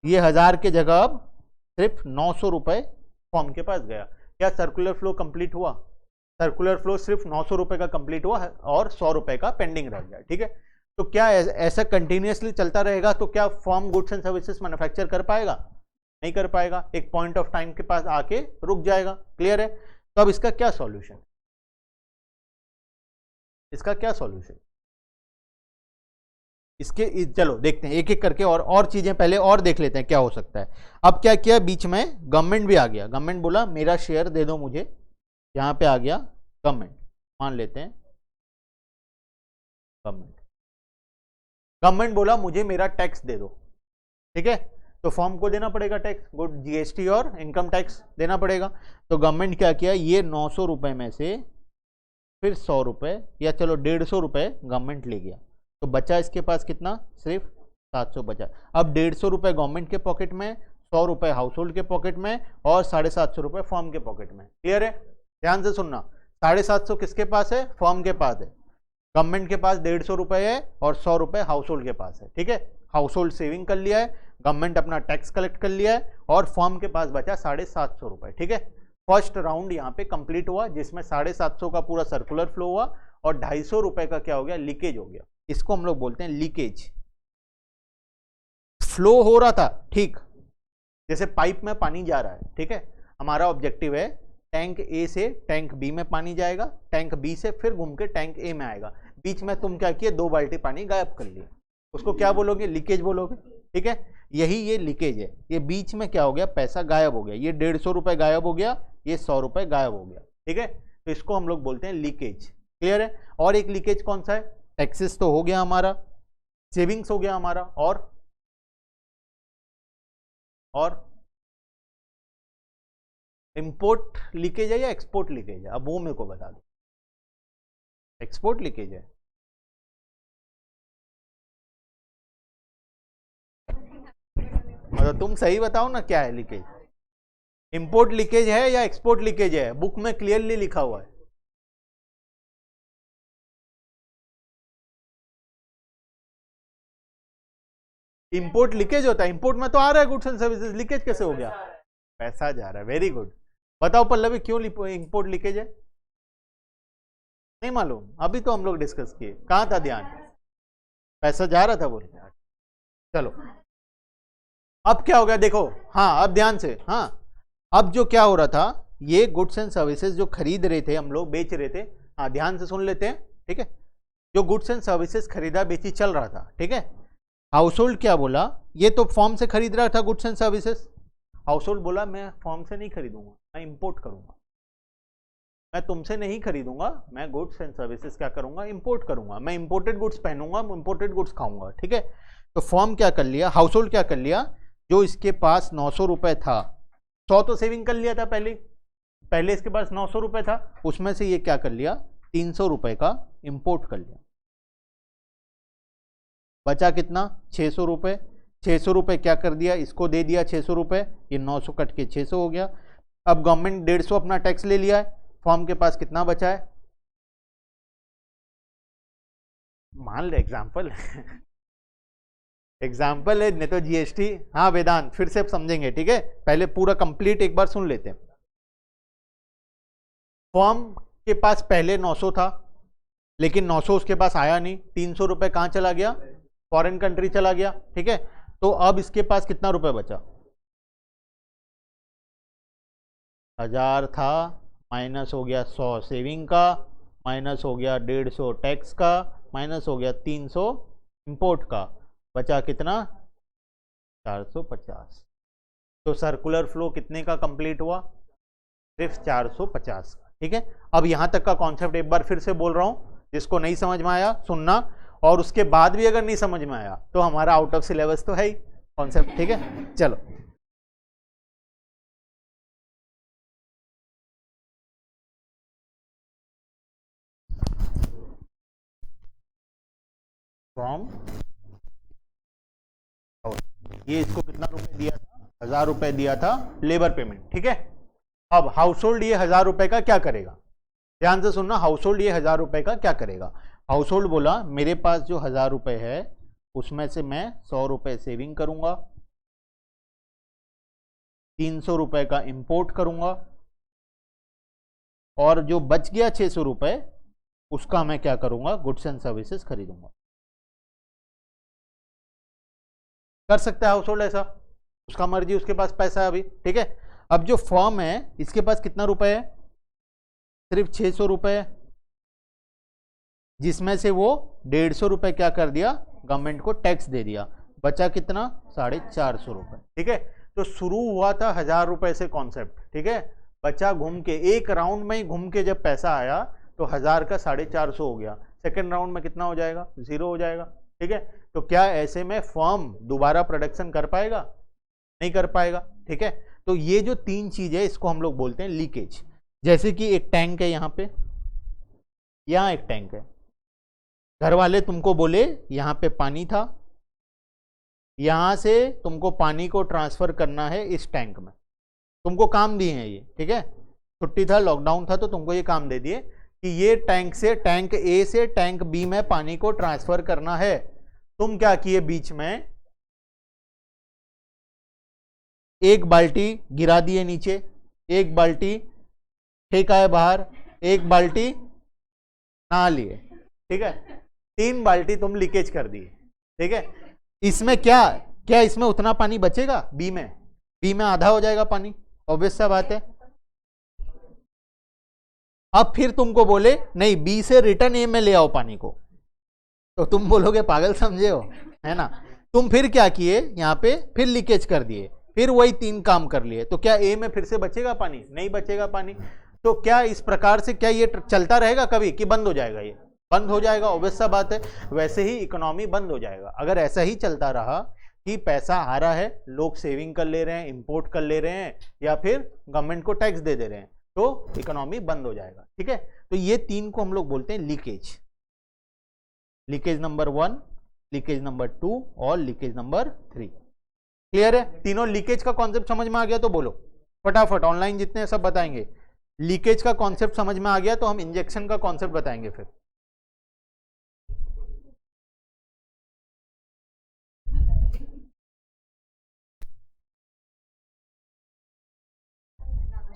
[SPEAKER 1] ये 1000 के जगह अब सिर्फ 900 रुपए फॉर्म के पास गया। क्या सर्कुलर फ्लो कंप्लीट हुआ? सर्कुलर फ्लो सिर्फ 900 रुपए का कंप्लीट हुआ और 100 रुपए का पेंडिंग रह गया, ठीक है। तो क्या ऐसा कंटिन्यूअसली चलता रहेगा तो क्या form goods and services manufacture कर पाएगा? नहीं कर पाएगा, एक पॉइंट ऑफ टाइम के पास आके रुक जाएगा। क्लियर है, तो अब इसका क्या सॉल्यूशन, इसका क्या सॉल्यूशन? इसके चलो देखते हैं एक एक करके, और चीजें पहले और देख लेते हैं क्या हो सकता है। अब क्या किया, बीच में गवर्नमेंट भी आ गया, गवर्नमेंट बोला मेरा शेयर दे दो मुझे, यहां पे आ गया गवर्नमेंट, मान लेते हैं गवर्नमेंट बोला मुझे मेरा टैक्स दे दो, ठीक है। तो फॉर्म को देना पड़ेगा टैक्स, गुड जीएसटी और इनकम टैक्स देना पड़ेगा। तो गवर्नमेंट क्या किया, ये 900 रुपए में से फिर 100 रुपए या चलो 150 रुपए गवर्नमेंट ले गया, तो बचा इसके पास कितना, सिर्फ 700 बचा। अब 150 रुपए गवर्नमेंट के पॉकेट में, 100 रुपए हाउस होल्ड के पॉकेट में और 750 रुपए फॉर्म के पॉकेट में। क्लियर है, ध्यान से सुनना, 750 किसके पास है, फॉर्म के पास है, गवर्नमेंट के पास 150 रुपए है और 100 रुपए हाउस होल्ड के पास है, ठीक है। हाउस होल्ड सेविंग कर लिया है, गवर्नमेंट अपना टैक्स कलेक्ट कर लिया है और फॉर्म के पास बचा 750 रुपए, ठीक है। फर्स्ट राउंड यहाँ पे कंप्लीट हुआ जिसमें 750 का पूरा सर्कुलर फ्लो हुआ और 250 रुपए का क्या हो गया, लीकेज हो गया। इसको हम लोग बोलते हैं लीकेज। फ्लो हो रहा था ठीक, जैसे पाइप में पानी जा रहा है, ठीक है। हमारा ऑब्जेक्टिव है टैंक ए से टैंक बी में पानी जाएगा, टैंक बी से फिर घूम के टैंक ए में आएगा, बीच में तुम क्या किए, 2 बाल्टी पानी गायब कर लिए, उसको क्या बोलोगे, लीकेज बोलोगे, ठीक है। यही ये लीकेज है, ये बीच में क्या हो गया, पैसा गायब हो गया, ये 150 रुपए गायब हो गया, ये 100 रुपए गायब हो गया, ठीक है। तो इसको हम लोग बोलते हैं लीकेज। क्लियर है। और एक लीकेज कौन सा है, टैक्सेस तो हो गया हमारा, सेविंग्स हो गया हमारा, और इंपोर्ट लीकेज है या एक्सपोर्ट लीकेज है, अब वो मेरे को बता दो। एक्सपोर्ट लीकेज है, मतलब तुम सही बताओ ना क्या है लीकेज, इंपोर्ट लीकेज है या एक्सपोर्ट लीकेज है, बुक में क्लियरली लिखा हुआ है। इंपोर्ट लीकेज होता है, इंपोर्ट में तो आ रहा है गुड्स एंड सर्विसेज, लीकेज कैसे हो गया, पैसा जा रहा है। वेरी गुड, बताओ पल्लवी क्यों इंपोर्ट लीकेज है, नहीं मालूम, अभी तो हम लोग डिस्कस किए, कहां था ध्यान, पैसा जा रहा था बोल के। चलो अब क्या हो गया देखो, हाँ अब ध्यान से, हाँ अब जो क्या हो रहा था, ये गुड्स एंड सर्विसेज जो खरीद रहे थे हम लोग, बेच रहे थे, हाँ ध्यान से सुन लेते हैं, ठीक है। जो गुड्स एंड सर्विसेज खरीदा बेची चल रहा था, ठीक है। हाउस होल्ड क्या बोला, ये तो फॉर्म से खरीद रहा था goods and services, house hold बोला मैं फॉर्म से नहीं खरीदूंगा, मैं इंपोर्ट करूंगा, मैं तुमसे नहीं खरीदूंगा, मैं गुड्स एंड सर्विसेज क्या करूंगा, इंपोर्ट करूंगा, मैं इंपोर्टेड गुड्स पहनूंगा, इंपोर्टेड गुड्स खाऊंगा, ठीक है। तो फॉर्म क्या कर लिया, हाउस होल्ड क्या कर लिया, जो इसके पास 900 रुपए था, 100 तो सेविंग कर लिया था पहले इसके पास 900 रुपए था, उसमें से ये क्या कर लिया, 300 रुपए का इंपोर्ट कर लिया, बचा कितना 600 रुपए, 600 रुपए क्या कर दिया, इसको दे दिया 600 रुपए, ये 900 कट के 600 हो गया। अब गवर्नमेंट 150 अपना टैक्स ले लिया है, फॉर्म के पास कितना बचा है, मान ले एग्जाम्पल एग्जाम्पल है, नहीं तो जीएसटी, हाँ वेदांत फिर से समझेंगे, ठीक है, पहले पूरा कंप्लीट एक बार सुन लेते हैं। फॉर्म के पास पहले 900 था, लेकिन 900 उसके पास आया नहीं, 300 रुपए कहां चला गया, फॉरेन कंट्री चला गया, ठीक है। तो अब इसके पास कितना रुपए बचा, 1000 था, माइनस हो गया 100 सेविंग का, माइनस हो गया 150 टैक्स का, माइनस हो गया 300 इंपोर्ट का, बचा कितना 450। तो सर्कुलर फ्लो कितने का कंप्लीट हुआ, सिर्फ 450 का, ठीक है। अब यहां तक का कॉन्सेप्ट एक बार फिर से बोल रहा हूं, जिसको नहीं समझ में आया सुनना, और उसके बाद भी अगर नहीं समझ में आया तो हमारा आउट ऑफ सिलेबस तो है ही कॉन्सेप्ट, ठीक है। चलो फ्रॉम, ये इसको कितना रुपए दिया था, 1000 रुपए दिया था लेबर पेमेंट, ठीक है। अब हाउस होल्ड ये 1000 रुपए का क्या करेगा, ध्यान से सुनना, हाउस होल्ड ये 1000 रुपए का क्या करेगा। हाउस होल्ड बोला मेरे पास जो 1000 रुपए है उसमें से मैं 100 रुपए सेविंग करूंगा, 300 रुपए का इंपोर्ट करूंगा, और जो बच गया 600 रुपए उसका मैं क्या करूंगा, गुड्स एंड सर्विसेज खरीदूंगा। कर सकता है हाउस होल्ड ऐसा, उसका मर्जी, उसके पास पैसा है अभी, ठीक है। अब जो फर्म है इसके पास कितना रुपए है, सिर्फ 600 रुपए है, जिसमें से वो 150 रुपए क्या कर दिया, गवर्नमेंट को टैक्स दे दिया, बचा कितना 450 रुपए, ठीक है। तो शुरू हुआ था 1000 रुपए से कॉन्सेप्ट, ठीक है, बचा घूम के एक राउंड में ही घूम के जब पैसा आया तो 1000 का 450 हो गया, सेकेंड राउंड में कितना हो जाएगा, 0 हो जाएगा, ठीक है। तो क्या ऐसे में फर्म दोबारा प्रोडक्शन कर पाएगा, नहीं कर पाएगा, ठीक है। तो ये जो तीन चीज है इसको हम लोग बोलते हैं लीकेज। जैसे कि एक टैंक है यहाँ पे, यहाँ एक टैंक है, घर वाले तुमको बोले यहाँ पे पानी था, यहाँ से तुमको पानी को ट्रांसफर करना है इस टैंक में, तुमको काम दिए हैं ये, ठीक है, छुट्टी था लॉकडाउन था तो तुमको ये काम दे दिए कि ये टैंक से, टैंक ए से टैंक बी में पानी को ट्रांसफर करना है। तुम क्या किए, बीच में एक बाल्टी गिरा दिए नीचे, एक बाल्टी फेंका है बाहर, एक बाल्टी नहा लिए, ठीक है, 3 बाल्टी तुम लीकेज कर दिए, ठीक है। इसमें क्या इसमें उतना पानी बचेगा, बी में आधा हो जाएगा पानी, ऑब्वियस सा बात है। अब फिर तुमको बोले नहीं बी से रिटर्न ए में ले आओ पानी को, तो तुम बोलोगे पागल समझे हो, है ना। तुम फिर क्या किए, यहाँ पे फिर लीकेज कर दिए, फिर वही 3 काम कर लिए, तो क्या ए में फिर से बचेगा पानी, नहीं बचेगा पानी। तो क्या इस प्रकार से क्या ये चलता रहेगा कभी कि बंद हो जाएगा, ये बंद हो जाएगा, ऑब्वियस सा बात है। वैसे ही इकोनॉमी बंद हो जाएगा। अगर ऐसा ही चलता रहा कि पैसा आ रहा है, लोग सेविंग कर ले रहे हैं, इंपोर्ट कर ले रहे हैं, या फिर गवर्नमेंट को टैक्स दे दे रहे हैं, तो इकोनॉमी बंद हो जाएगा। ठीक है, तो ये तीन को हम लोग बोलते हैं leakage. Leakage number 1, leakage number 2 और लीकेज नंबर 3। क्लियर है? तीनों लीकेज का कॉन्सेप्ट समझ में आ गया तो बोलो फटाफट, ऑनलाइन जितने हैं सब बताएंगे। लीकेज का कॉन्सेप्ट समझ में आ गया तो हम इंजेक्शन का कॉन्सेप्ट बताएंगे फिर।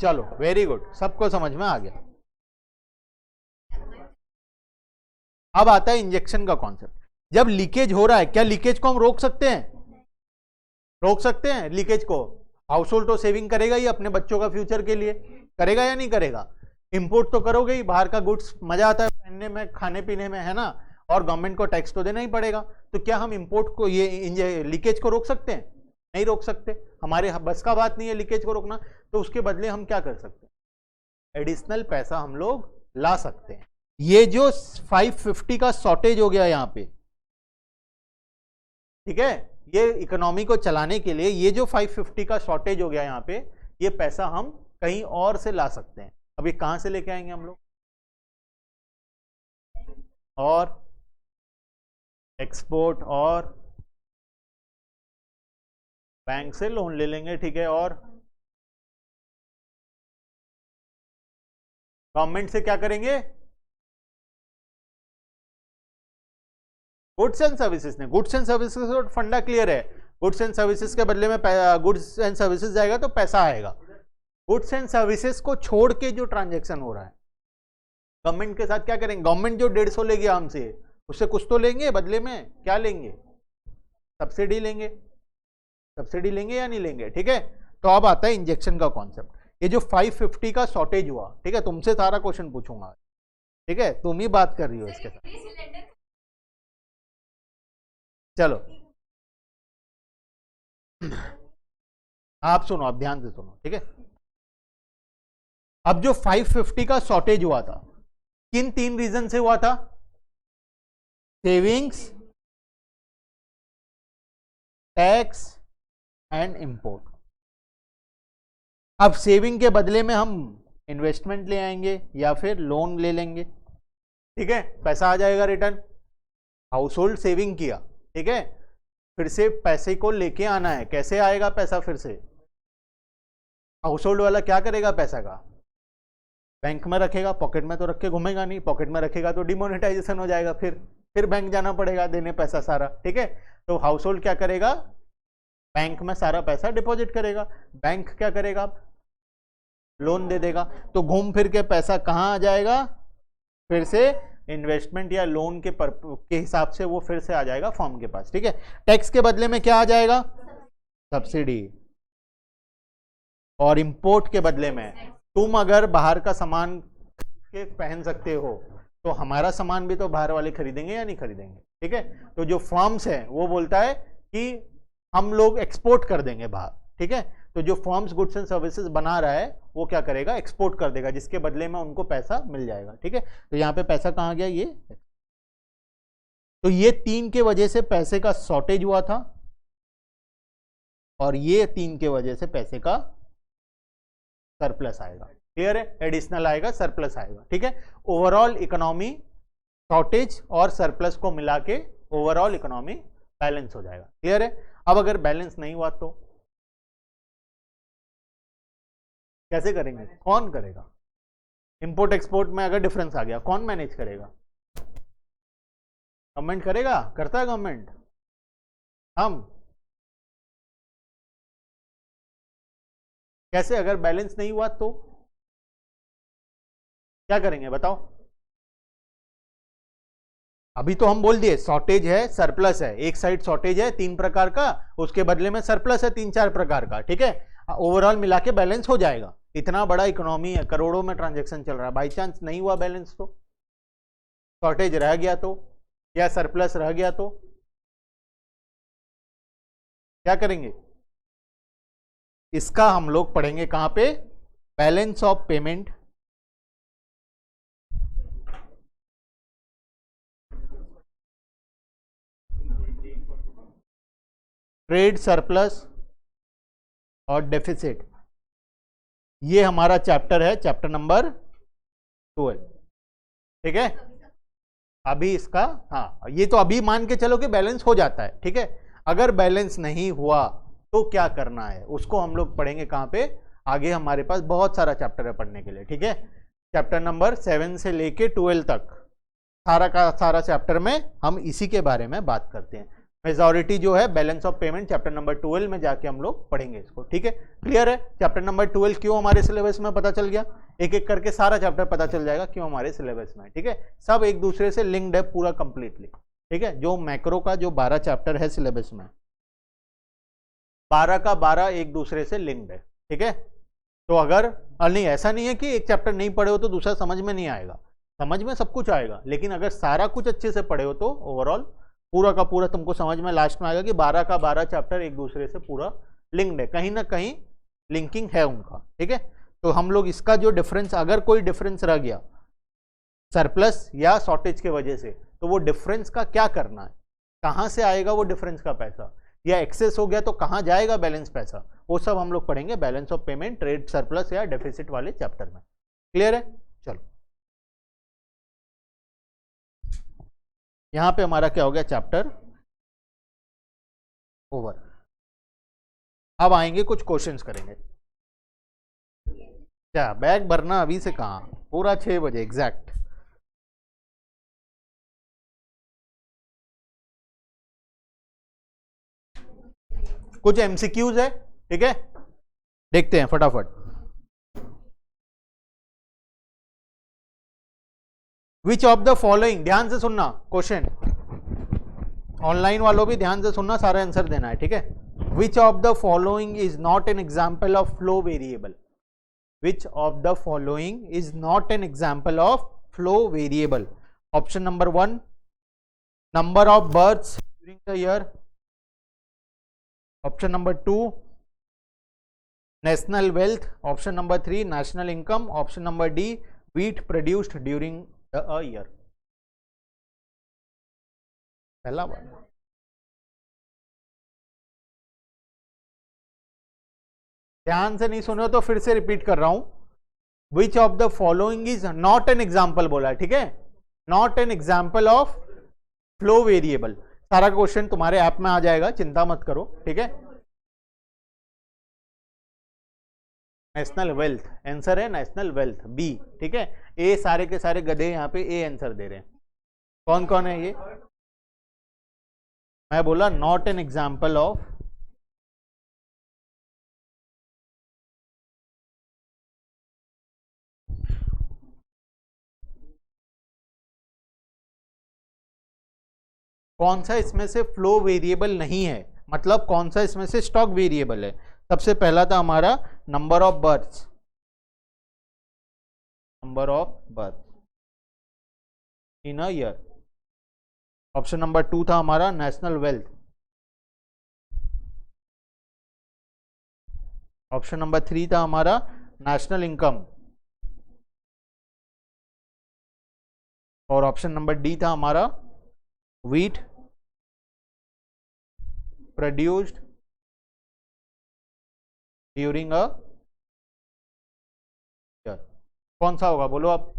[SPEAKER 1] चलो वेरी गुड, सबको समझ में आ गया। अब आता है इंजेक्शन का कॉन्सेप्ट। जब लीकेज हो रहा है, क्या लीकेज को हम रोक सकते हैं? रोक सकते हैं लीकेज को। हाउस होल्ड तो सेविंग करेगा ही अपने बच्चों का फ्यूचर के लिए, करेगा या नहीं करेगा? इंपोर्ट तो करोगे ही, बाहर का गुड्स मजा आता है पहनने में, खाने पीने में, है ना, और गवर्नमेंट को टैक्स तो देना ही पड़ेगा। तो क्या हम इंपोर्ट को, ये लीकेज को रोक सकते हैं? नहीं रोक सकते, हमारे बस का बात नहीं है लीकेज को रोकना। तो उसके बदले हम क्या कर सकते हैं? एडिशनल पैसा हम लोग ला सकते हैं। ये जो 550 का शॉर्टेज हो गया यहाँ पे, ठीक है, ये इकोनॉमी को चलाने के लिए ये जो 550 का शॉर्टेज हो गया यहाँ पे, ये पैसा हम कहीं और से ला सकते हैं। अब ये कहां से लेके आएंगे हम लोग? और एक्सपोर्ट और बैंक से लोन ले लेंगे, ठीक है, और गवर्नमेंट से क्या करेंगे? गुड्स एंड सर्विसेज ने, गुड्स एंड सर्विसेज तो फंडा क्लियर है। गुड्स एंड सर्विसेज के बदले में गुड्स एंड सर्विसेज जाएगा तो पैसा आएगा। गुड्स एंड सर्विसेज को छोड़ के जो ट्रांजैक्शन हो रहा है गवर्नमेंट के साथ, क्या करेंगे? गवर्नमेंट जो 150 लेगी हमसे, उससे कुछ तो लेंगे बदले में। क्या लेंगे? सब्सिडी लेंगे। सब्सिडी लेंगे या नहीं लेंगे? ठीक है, तो अब आता है इंजेक्शन का कॉन्सेप्ट। ये जो 550 का शॉर्टेज हुआ, ठीक है, तुमसे सारा क्वेश्चन पूछूंगा, ठीक है, तुम ही बात कर रही हो इसके साथ। चलो आप सुनो, आप ध्यान से सुनो, ठीक है। अब जो 550 का शॉर्टेज हुआ था, किन 3 रीजन से हुआ था? Savings, tax and import. अब सेविंग के बदले में हम इन्वेस्टमेंट ले आएंगे या फिर लोन ले लेंगे, ठीक है, पैसा आ जाएगा रिटर्न। हाउस होल्ड सेविंग किया, ठीक है, फिर से पैसे को लेके आना है। कैसे आएगा पैसा? फिर से हाउस होल्ड वाला क्या करेगा? पैसा का बैंक में रखेगा, पॉकेट में तो रख के घूमेगा नहीं। पॉकेट में रखेगा तो डिमोनेटाइजेशन हो जाएगा, फिर बैंक जाना पड़ेगा देने पैसा सारा, ठीक है। तो हाउस होल्ड क्या करेगा? बैंक में सारा पैसा डिपॉजिट करेगा। बैंक क्या करेगा? लोन दे देगा। तो घूम फिर के पैसा कहाँ आ जाएगा? फिर से इन्वेस्टमेंट या लोन के हिसाब से वो फिर से आ जाएगा फर्म के पास, ठीक है। टैक्स के बदले में क्या आ जाएगा? सब्सिडी। और इंपोर्ट के बदले में, तुम अगर बाहर का सामान के पहन सकते हो तो हमारा सामान भी तो बाहर वाले खरीदेंगे या नहीं खरीदेंगे, ठीक है। तो जो फर्म्स है वो बोलता है कि हम लोग एक्सपोर्ट कर देंगे बाहर, ठीक है। तो जो फर्म्स गुड्स एंड सर्विसेज बना रहा है वो क्या करेगा? एक्सपोर्ट कर देगा, जिसके बदले में उनको पैसा मिल जाएगा, ठीक है। तो यहाँ पे पैसा कहाँ गया? ये। तो ये 3 के वजह से पैसे का शॉर्टेज हुआ था, और ये 3 के वजह से पैसे का सरप्लस आएगा। क्लियर है? एडिशनल आएगा, सरप्लस आएगा, ठीक है। ओवरऑल इकोनॉमी शॉर्टेज और सरप्लस को मिला के ओवरऑल इकोनॉमी बैलेंस हो जाएगा। क्लियर है? अब अगर बैलेंस नहीं हुआ तो कैसे करेंगे? कौन करेगा? इंपोर्ट एक्सपोर्ट में अगर डिफरेंस आ गया, कौन मैनेज करेगा? गवर्नमेंट करेगा? करता है गवर्नमेंट? हम कैसे? अगर बैलेंस नहीं हुआ तो क्या करेंगे बताओ? अभी तो हम बोल दिए शॉर्टेज है, सरप्लस है। एक साइड शॉर्टेज है 3 प्रकार का, उसके बदले में सरप्लस है 3-4 प्रकार का, ठीक है। ओवरऑल मिला के बैलेंस हो जाएगा। इतना बड़ा इकोनॉमी है, करोड़ों में ट्रांजैक्शन चल रहा है, बाई चांस नहीं हुआ बैलेंस तो, शॉर्टेज रह गया तो, या सरप्लस रह गया तो क्या करेंगे? इसका हम लोग पढ़ेंगे कहां पे? Balance of payment trade surplus और डेफिसिट, ये हमारा चैप्टर है, चैप्टर नंबर 12। ठीक है, अभी इसका, हाँ ये तो अभी मान के चलो कि बैलेंस हो जाता है। ठीक है, अगर बैलेंस नहीं हुआ तो क्या करना है उसको हम लोग पढ़ेंगे कहाँ पे, आगे हमारे पास बहुत सारा चैप्टर है पढ़ने के लिए। ठीक है, चैप्टर नंबर 7 से लेके 12 तक सारा का सारा चैप्टर में हम इसी के बारे में बात करते हैं। मेजॉरिटी जो है balance of payment chapter number 12 में जाके हम लोग पढ़ेंगे इसको। ठीक है, क्लियर है? चैप्टर नंबर 12 क्यों हमारे सिलेबस में, पता चल गया, एक एक करके सारा चैप्टर पता चल जाएगा क्यों हमारे सिलेबस में। ठीक है, सब एक दूसरे से लिंक्ड है पूरा कंप्लीटली। ठीक है, जो मैक्रो का जो 12 चैप्टर है सिलेबस में, 12 का 12 एक दूसरे से लिंक्ड है। ठीक है, तो अगर नहीं, ऐसा नहीं है कि एक चैप्टर नहीं पढ़े हो तो दूसरा समझ में नहीं आएगा, समझ में सब कुछ आएगा, लेकिन अगर सारा कुछ अच्छे से पढ़े हो तो ओवरऑल पूरा का पूरा तुमको समझ में लास्ट में आएगा कि 12 का 12 चैप्टर एक दूसरे से पूरा लिंक्ड है, कहीं ना कहीं लिंकिंग है उनका। ठीक है, तो हम लोग इसका जो डिफरेंस, अगर कोई डिफरेंस रह गया सरप्लस या शॉर्टेज के वजह से, तो वो डिफरेंस का क्या करना है, कहाँ से आएगा वो डिफरेंस का पैसा, या एक्सेस हो गया तो कहाँ जाएगा बैलेंस पैसा, वो सब हम लोग पढ़ेंगे balance of payment, trade surplus या डेफिसिट वाले चैप्टर में। क्लियर है? चलो, यहां पे हमारा क्या हो गया, चैप्टर ओवर। अब आएंगे कुछ क्वेश्चंस करेंगे। क्या बैग भरना अभी से कहाँ, पूरा 6 बजे एग्जैक्ट। कुछ एमसीक्यूज है। ठीक है, देखते हैं फटाफट। विच ऑफ द फॉलोइंग, ध्यान से सुनना क्वेश्चन, ऑनलाइन वालों भी ध्यान से सुनना, सारा आंसर देना है। ठीक है, which of the following is not an example of flow variable, which of the following is not an example of flow variable. Option number 1 number of births during the year, option number 2 national wealth, option number 3 national income, option number D wheat produced during a year। पहला बार ध्यान से नहीं सुने हो तो फिर से रिपीट कर रहा हूं, विच of the following is not an example बोला है। ठीक है, not an example of flow variable. सारा क्वेश्चन तुम्हारे ऐप में आ जाएगा, चिंता मत करो। ठीक है, नेशनल वेल्थ आंसर है, नेशनल वेल्थ बी। ठीक है, ए सारे के सारे गधे यहाँ पे ए आंसर दे रहे हैं। कौन कौन है ये, मैं बोला नॉट एन एग्जाम्पल ऑफ, कौन सा इसमें से फ्लो वेरिएबल नहीं है, मतलब कौन सा इसमें से स्टॉक वेरिएबल है। सबसे पहला था हमारा number of births, number of birth in a year. Option number 2 था हमारा नेशनल वेल्थ। ऑप्शन नंबर 3 था हमारा नेशनल इनकम, और ऑप्शन नंबर डी था हमारा wheat produced during a year. कौन सा होगा बोलो आप,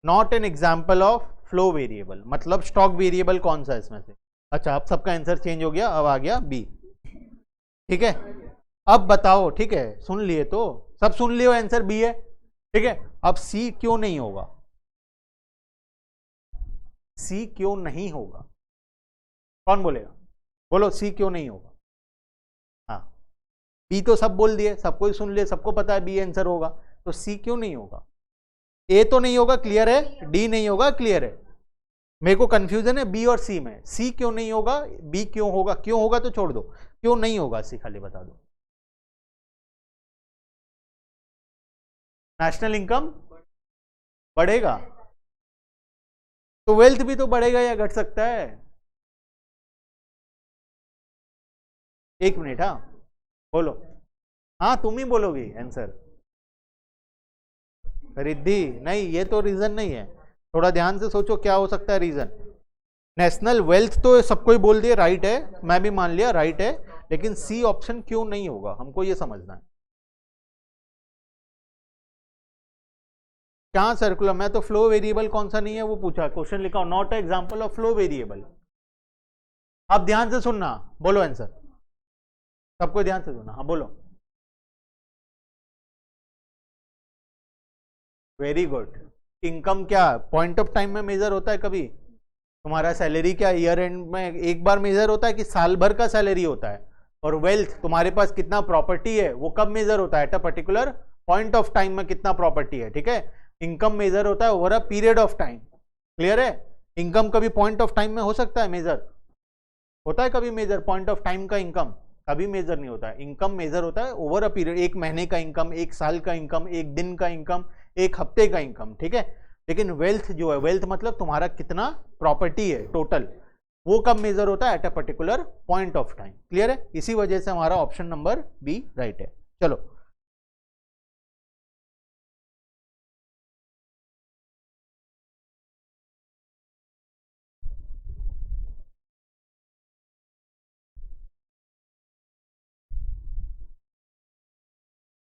[SPEAKER 1] not an example of flow variable, मतलब स्टॉक वेरिएबल कौन सा है इसमें से। अच्छा, अब सबका आंसर चेंज हो गया, अब आ गया बी। ठीक है, अब बताओ। ठीक है, सुन लिए तो, सब सुन लियो, आंसर बी है। ठीक है, अब सी क्यों नहीं होगा, सी क्यों नहीं होगा, कौन बोलेगा, बोलो सी क्यों नहीं होगा। हाँ, बी तो सब बोल दिए, सबको ही सुन लिए, सबको पता है बी आंसर होगा, तो सी क्यों नहीं होगा। ए तो नहीं होगा, क्लियर है, डी नहीं होगा, क्लियर है, मेरे को कंफ्यूजन है बी और सी में। सी क्यों नहीं होगा, बी क्यों होगा, क्यों होगा तो छोड़ दो, क्यों नहीं होगा सी खाली बता दो। नेशनल इनकम बढ़ेगा तो वेल्थ भी तो बढ़ेगा या घट सकता है। एक मिनट, हाँ बोलो, हाँ तुम ही बोलोगी आंसर। रिद्धि नहीं, ये तो रीजन नहीं है, थोड़ा ध्यान से सोचो क्या हो सकता है रीजन। नेशनल वेल्थ तो सबको ही बोल दिया राइट है, मैं भी मान लिया राइट है, लेकिन सी ऑप्शन क्यों नहीं होगा हमको ये समझना है। क्या सर्कुलर, मैं तो फ्लो वेरिएबल कौन सा नहीं है वो पूछा, क्वेश्चन लिखा not example of flow variable. आप ध्यान से सुनना, बोलो आंसर, सबको ध्यान से सुनना, हाँ बोलो। Very good. इनकम क्या पॉइंट ऑफ टाइम में मेजर होता है कभी? तुम्हारा सैलरी क्या ईयर एंड में एक बार मेजर होता है कि साल भर का सैलरी होता है? और वेल्थ तुम्हारे पास कितना प्रॉपर्टी है वो कब मेजर होता है? At a particular point of time में कितना प्रॉपर्टी है, ठीक है। इनकम मेजर होता है over a period of time, clear है। इनकम कभी पॉइंट ऑफ टाइम में हो सकता है मेजर? होता है कभी मेजर पॉइंट ऑफ टाइम का इनकम? कभी मेजर नहीं होता है। इनकम मेजर होता है ओवर अ पीरियड, एक महीने का इनकम, एक साल का इनकम, एक दिन का इनकम, एक हफ्ते का इनकम, ठीक है। लेकिन वेल्थ जो है, वेल्थ मतलब तुम्हारा कितना प्रॉपर्टी है टोटल, वो कब मेजर होता है? At a particular point of time, clear है। इसी वजह से हमारा ऑप्शन नंबर बी राइट है। चलो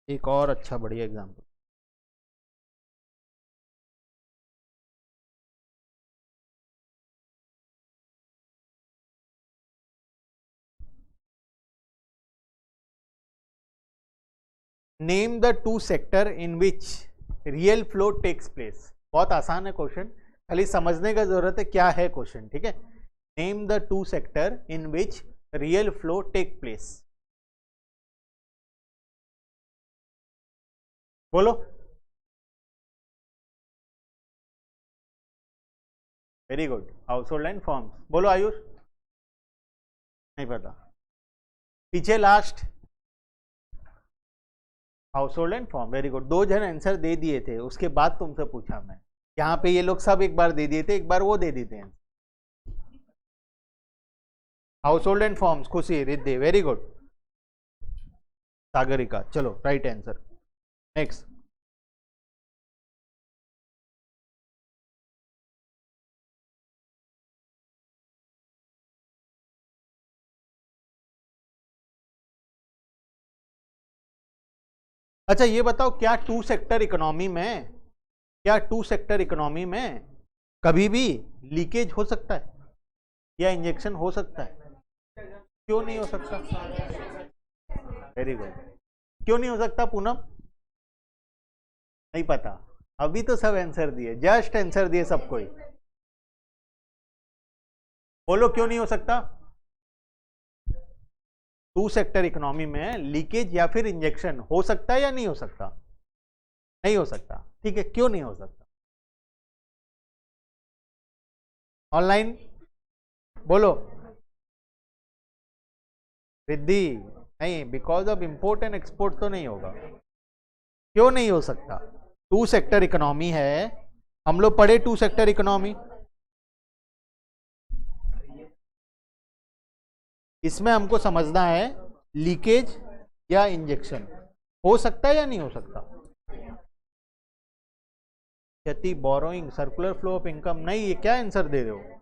[SPEAKER 1] एक और अच्छा बढ़िया example. Name the two sector in which real flow takes place. बहुत आसान है क्वेश्चन, खाली समझने का जरूरत है क्या है क्वेश्चन, ठीक है। Name the two sector in which real flow take place, बोलो। Very good, household and firms, बोलो आयुष। नहीं पता, पीछे last household and form, very good. दो जन आंसर दे दिए थे, उसके बाद तुमसे पूछा मैं। यहाँ पे ये लोग सब एक बार दे दिए थे, एक बार वो दे देते हैं। हाउस होल्ड एंड फॉर्म्स, खुशी, रिद्धि, वेरी गुड। सागरिका, चलो राइट आंसर। नेक्स्ट। अच्छा ये बताओ, क्या टू सेक्टर इकोनॉमी में, क्या टू सेक्टर इकोनॉमी में कभी भी लीकेज हो सकता है या इंजेक्शन हो सकता है? क्यों नहीं हो सकता? Very good. क्यों नहीं हो सकता पूनम? नहीं पता? अभी तो सब आंसर दिए, जस्ट आंसर दिए सबको ही। बोलो क्यों नहीं हो सकता? टू सेक्टर इकोनॉमी में लीकेज या फिर इंजेक्शन हो सकता है या नहीं हो सकता? नहीं हो सकता, ठीक है। क्यों नहीं हो सकता? ऑनलाइन बोलो। रिद्धि, नहीं, because of import and export तो नहीं होगा। क्यों नहीं हो सकता? टू सेक्टर इकोनॉमी है, हम लोग पढ़े टू सेक्टर इकोनॉमी। इसमें हमको समझना है लीकेज या इंजेक्शन हो सकता है या नहीं हो सकता। क्षति, borrowing, circular flow of income, नहीं, ये क्या आंसर दे रहे हो?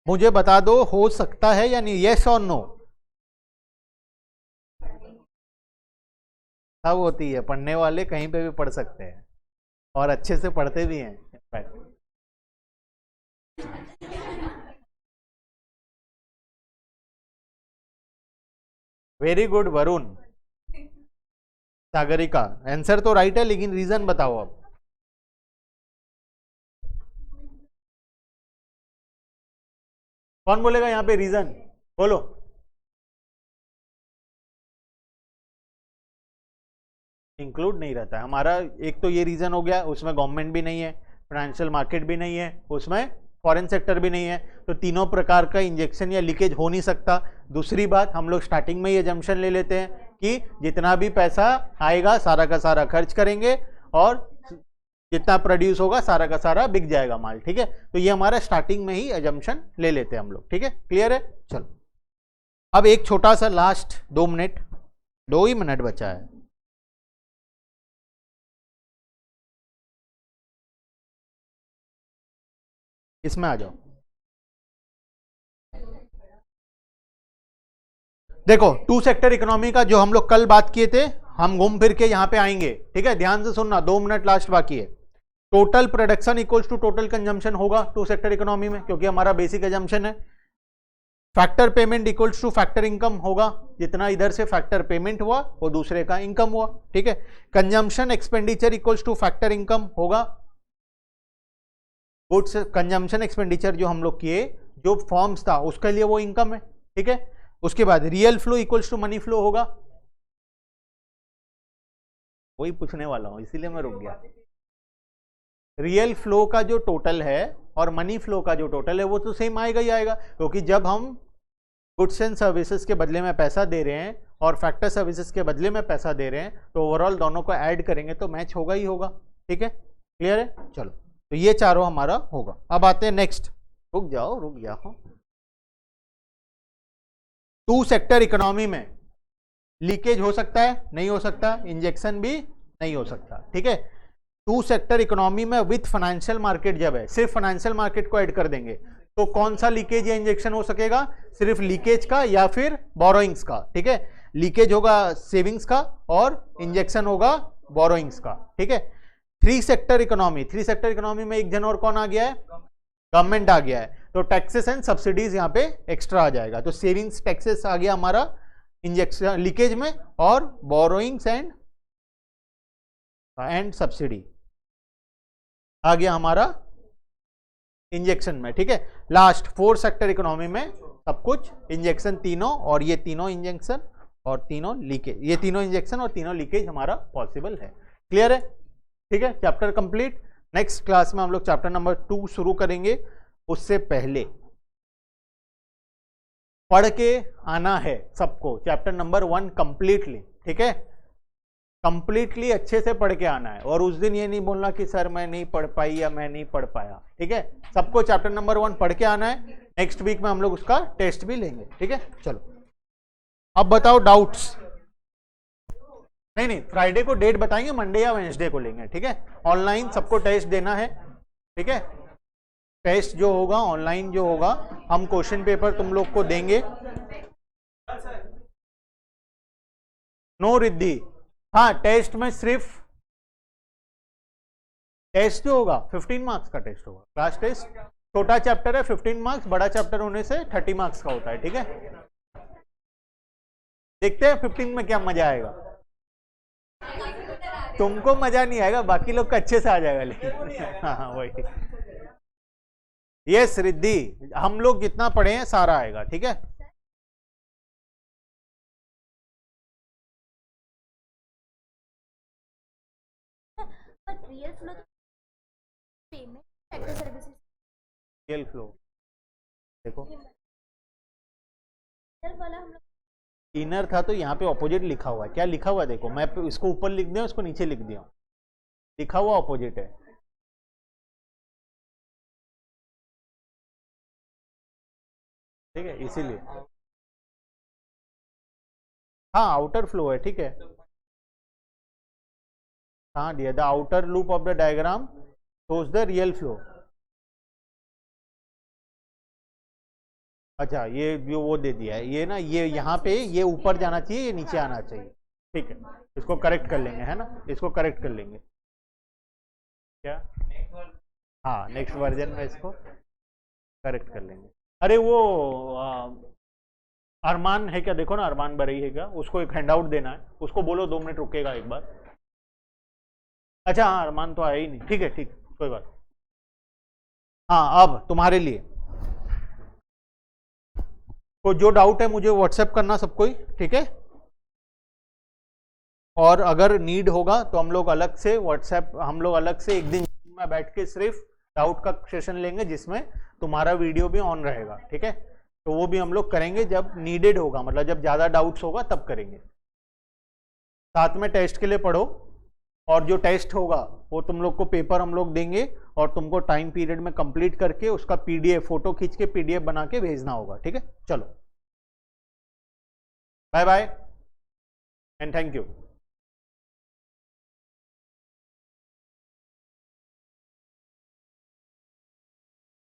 [SPEAKER 1] मुझे बता दो हो सकता है या नहीं, यस और नो। सब होती है, पढ़ने वाले कहीं पे भी पढ़ सकते हैं और अच्छे से पढ़ते भी हैं in fact. Very good Varun. Sagarika, answer तो राइट है लेकिन रीजन बताओ अब। कौन बोलेगा यहाँ पे रीजन, बोलो। इंक्लूड नहीं रहता है हमारा, एक तो ये रीजन हो गया, उसमें गवर्नमेंट भी नहीं है, फाइनेंशियल मार्केट भी नहीं है, उसमें फॉरेन सेक्टर भी नहीं है, तो तीनों प्रकार का इंजेक्शन या लीकेज हो नहीं सकता। दूसरी बात, हम लोग स्टार्टिंग में ये जम्पशन ले लेते हैं कि जितना भी पैसा आएगा सारा का सारा खर्च करेंगे और जितना प्रोड्यूस होगा सारा का सारा बिक जाएगा माल, ठीक है। तो ये हमारा स्टार्टिंग में ही एजम्पशन ले लेते हैं हम लोग, ठीक है, क्लियर है। चलो अब एक छोटा सा लास्ट 2 मिनट, 2 ही मिनट बचा है। इसमें आ जाओ। देखो टू सेक्टर इकोनॉमी का जो हम लोग कल बात किए थे, हम घूम फिर के यहाँ पे आएंगे, ठीक है, ध्यान से सुनना, 2 मिनट लास्ट बाकी है। Total production equals to total consumption होगा टू सेक्टर इकोनॉमी में, क्योंकि हमारा बेसिक एजम्पशन है। Factor payment equals to factor income होगा, जितना इधर से फैक्टर पेमेंट हुआ वो दूसरे का इनकम हुआ, ठीक है। Consumption expenditure equals to factor income होगा, गुड्स कंजम्पशन एक्सपेंडिचर जो हम लोग किए, जो फॉर्म्स था उसके लिए वो इनकम है, ठीक है। उसके बाद real flow equals to money flow होगा, वही पूछने वाला हूं इसीलिए मैं रुक गया। रियल फ्लो का जो टोटल है और मनी फ्लो का जो टोटल है वो तो सेम आएगा ही आएगा, क्योंकि जब हम गुड्स एंड सर्विसेज के बदले में पैसा दे रहे हैं और फैक्टर सर्विसेज के बदले में पैसा दे रहे हैं, तो ओवरऑल दोनों को ऐड करेंगे तो मैच होगा ही होगा, ठीक है, क्लियर है। चलो तो ये चारों हमारा होगा। अब आते हैं नेक्स्ट, रुक जाओ। टू सेक्टर इकोनॉमी में लीकेज हो सकता है, नहीं हो सकता, इंजेक्शन भी नहीं हो सकता, ठीक है। टू सेक्टर इकोनॉमी में विथ फाइनेंशियल मार्केट जब है, सिर्फ फाइनेंशियल मार्केट को ऐड कर देंगे, तो कौन सा लीकेज या इंजेक्शन हो सकेगा, सिर्फ लीकेज का या फिर बोरोइंग्स का, ठीक है। लीकेज होगा सेविंग्स का और इंजेक्शन होगा बोरोइंग्स का, ठीक है। थ्री सेक्टर इकोनॉमी में एक जन और कौन आ गया है, गवर्नमेंट आ गया है, तो टैक्सेस एंड सब्सिडीज यहाँ पे एक्स्ट्रा आ जाएगा, तो सेविंग्स टैक्सेस आ गया हमारा इंजेक्शन लीकेज में, और बोरोइंग्स एंड सब्सिडी आ गया हमारा इंजेक्शन में, ठीक है। लास्ट फोर सेक्टर इकोनॉमी में सब कुछ इंजेक्शन तीनों, और ये तीनों इंजेक्शन और तीनों लीकेज, ये तीनों इंजेक्शन और तीनों लीकेज हमारा पॉसिबल है, क्लियर है, ठीक है। Chapter complete. नेक्स्ट क्लास में हम लोग चैप्टर नंबर 2 शुरू करेंगे, उससे पहले पढ़ के आना है सबको चैप्टर नंबर 1 कंप्लीटली, ठीक है, कंप्लीटली अच्छे से पढ़ के आना है, और उस दिन ये नहीं बोलना कि सर मैं नहीं पढ़ पाई या मैं नहीं पढ़ पाया, ठीक है। सबको चैप्टर नंबर 1 पढ़ के आना है। नेक्स्ट वीक में हम लोग उसका टेस्ट भी लेंगे, ठीक है। चलो अब बताओ डाउट्स। नहीं, फ्राइडे को डेट बताएंगे, मंडे या वेंसडे को लेंगे, ठीक है। ऑनलाइन सबको टेस्ट देना है, ठीक है। टेस्ट जो होगा ऑनलाइन जो होगा, हम क्वेश्चन पेपर तुम लोग को देंगे। नो रिद्धि, हाँ टेस्ट में सिर्फ टेस्ट जो होगा 15 मार्क्स का टेस्ट होगा, क्लास टेस्ट। छोटा चैप्टर है 15 मार्क्स, बड़ा चैप्टर होने से 30 मार्क्स का होता है, ठीक है। देखते हैं 15 में क्या मजा आएगा। तुमको मजा नहीं आएगा, बाकी लोग का अच्छे से आ जाएगा, लेकिन हाँ वही। यस रिद्धि, हम लोग जितना पढ़े हैं सारा आएगा, ठीक है। रियल फ्लो देखो, इनर था तो यहाँ पे ऑपोजिट लिखा हुआ है, क्या लिखा हुआ है देखो, मैं इसको ऊपर लिख दिया, इसको नीचे लिख दिया, लिखा हुआ ऑपोजिट है, ठीक है, इसीलिए। हाँ आउटर फ्लो है, ठीक है। हाँ दिया, the outer loop of the diagram shows the real flow. अच्छा ये जो वो दे दिया है, ये ना ये यहाँ पे ये ऊपर जाना चाहिए, ये नीचे आना चाहिए, ठीक है। इसको करेक्ट कर लेंगे, है ना, इसको करेक्ट कर लेंगे क्या, हाँ नेक्स्ट वर्जन में इसको करेक्ट कर लेंगे। अरे वो अरमान है क्या, देखो ना अरमान बरई है क्या, उसको एक हैंडआउट देना है, उसको बोलो 2 मिनट रुकेगा एक बार। अच्छा हाँ अरमान तो आया ही नहीं, ठीक है ठीक, कोई बात। हाँ अब तुम्हारे लिए तो जो डाउट है मुझे व्हाट्सएप करना सबको ही, ठीक है। और अगर नीड होगा तो हम लोग अलग से एक दिन में बैठ के सिर्फ डाउट का सेशन लेंगे, जिसमें तुम्हारा वीडियो भी ऑन रहेगा, ठीक है। तो वो भी हम लोग करेंगे जब नीडेड होगा, मतलब जब ज्यादा डाउट्स होगा तब करेंगे। साथ में टेस्ट के लिए पढ़ो, और जो टेस्ट होगा वो तुम लोग को पेपर हम लोग देंगे, और तुमको टाइम पीरियड में कंप्लीट करके उसका पीडीएफ फोटो खींच के पीडीएफ बना के भेजना होगा, ठीक है। चलो bye bye and thank you.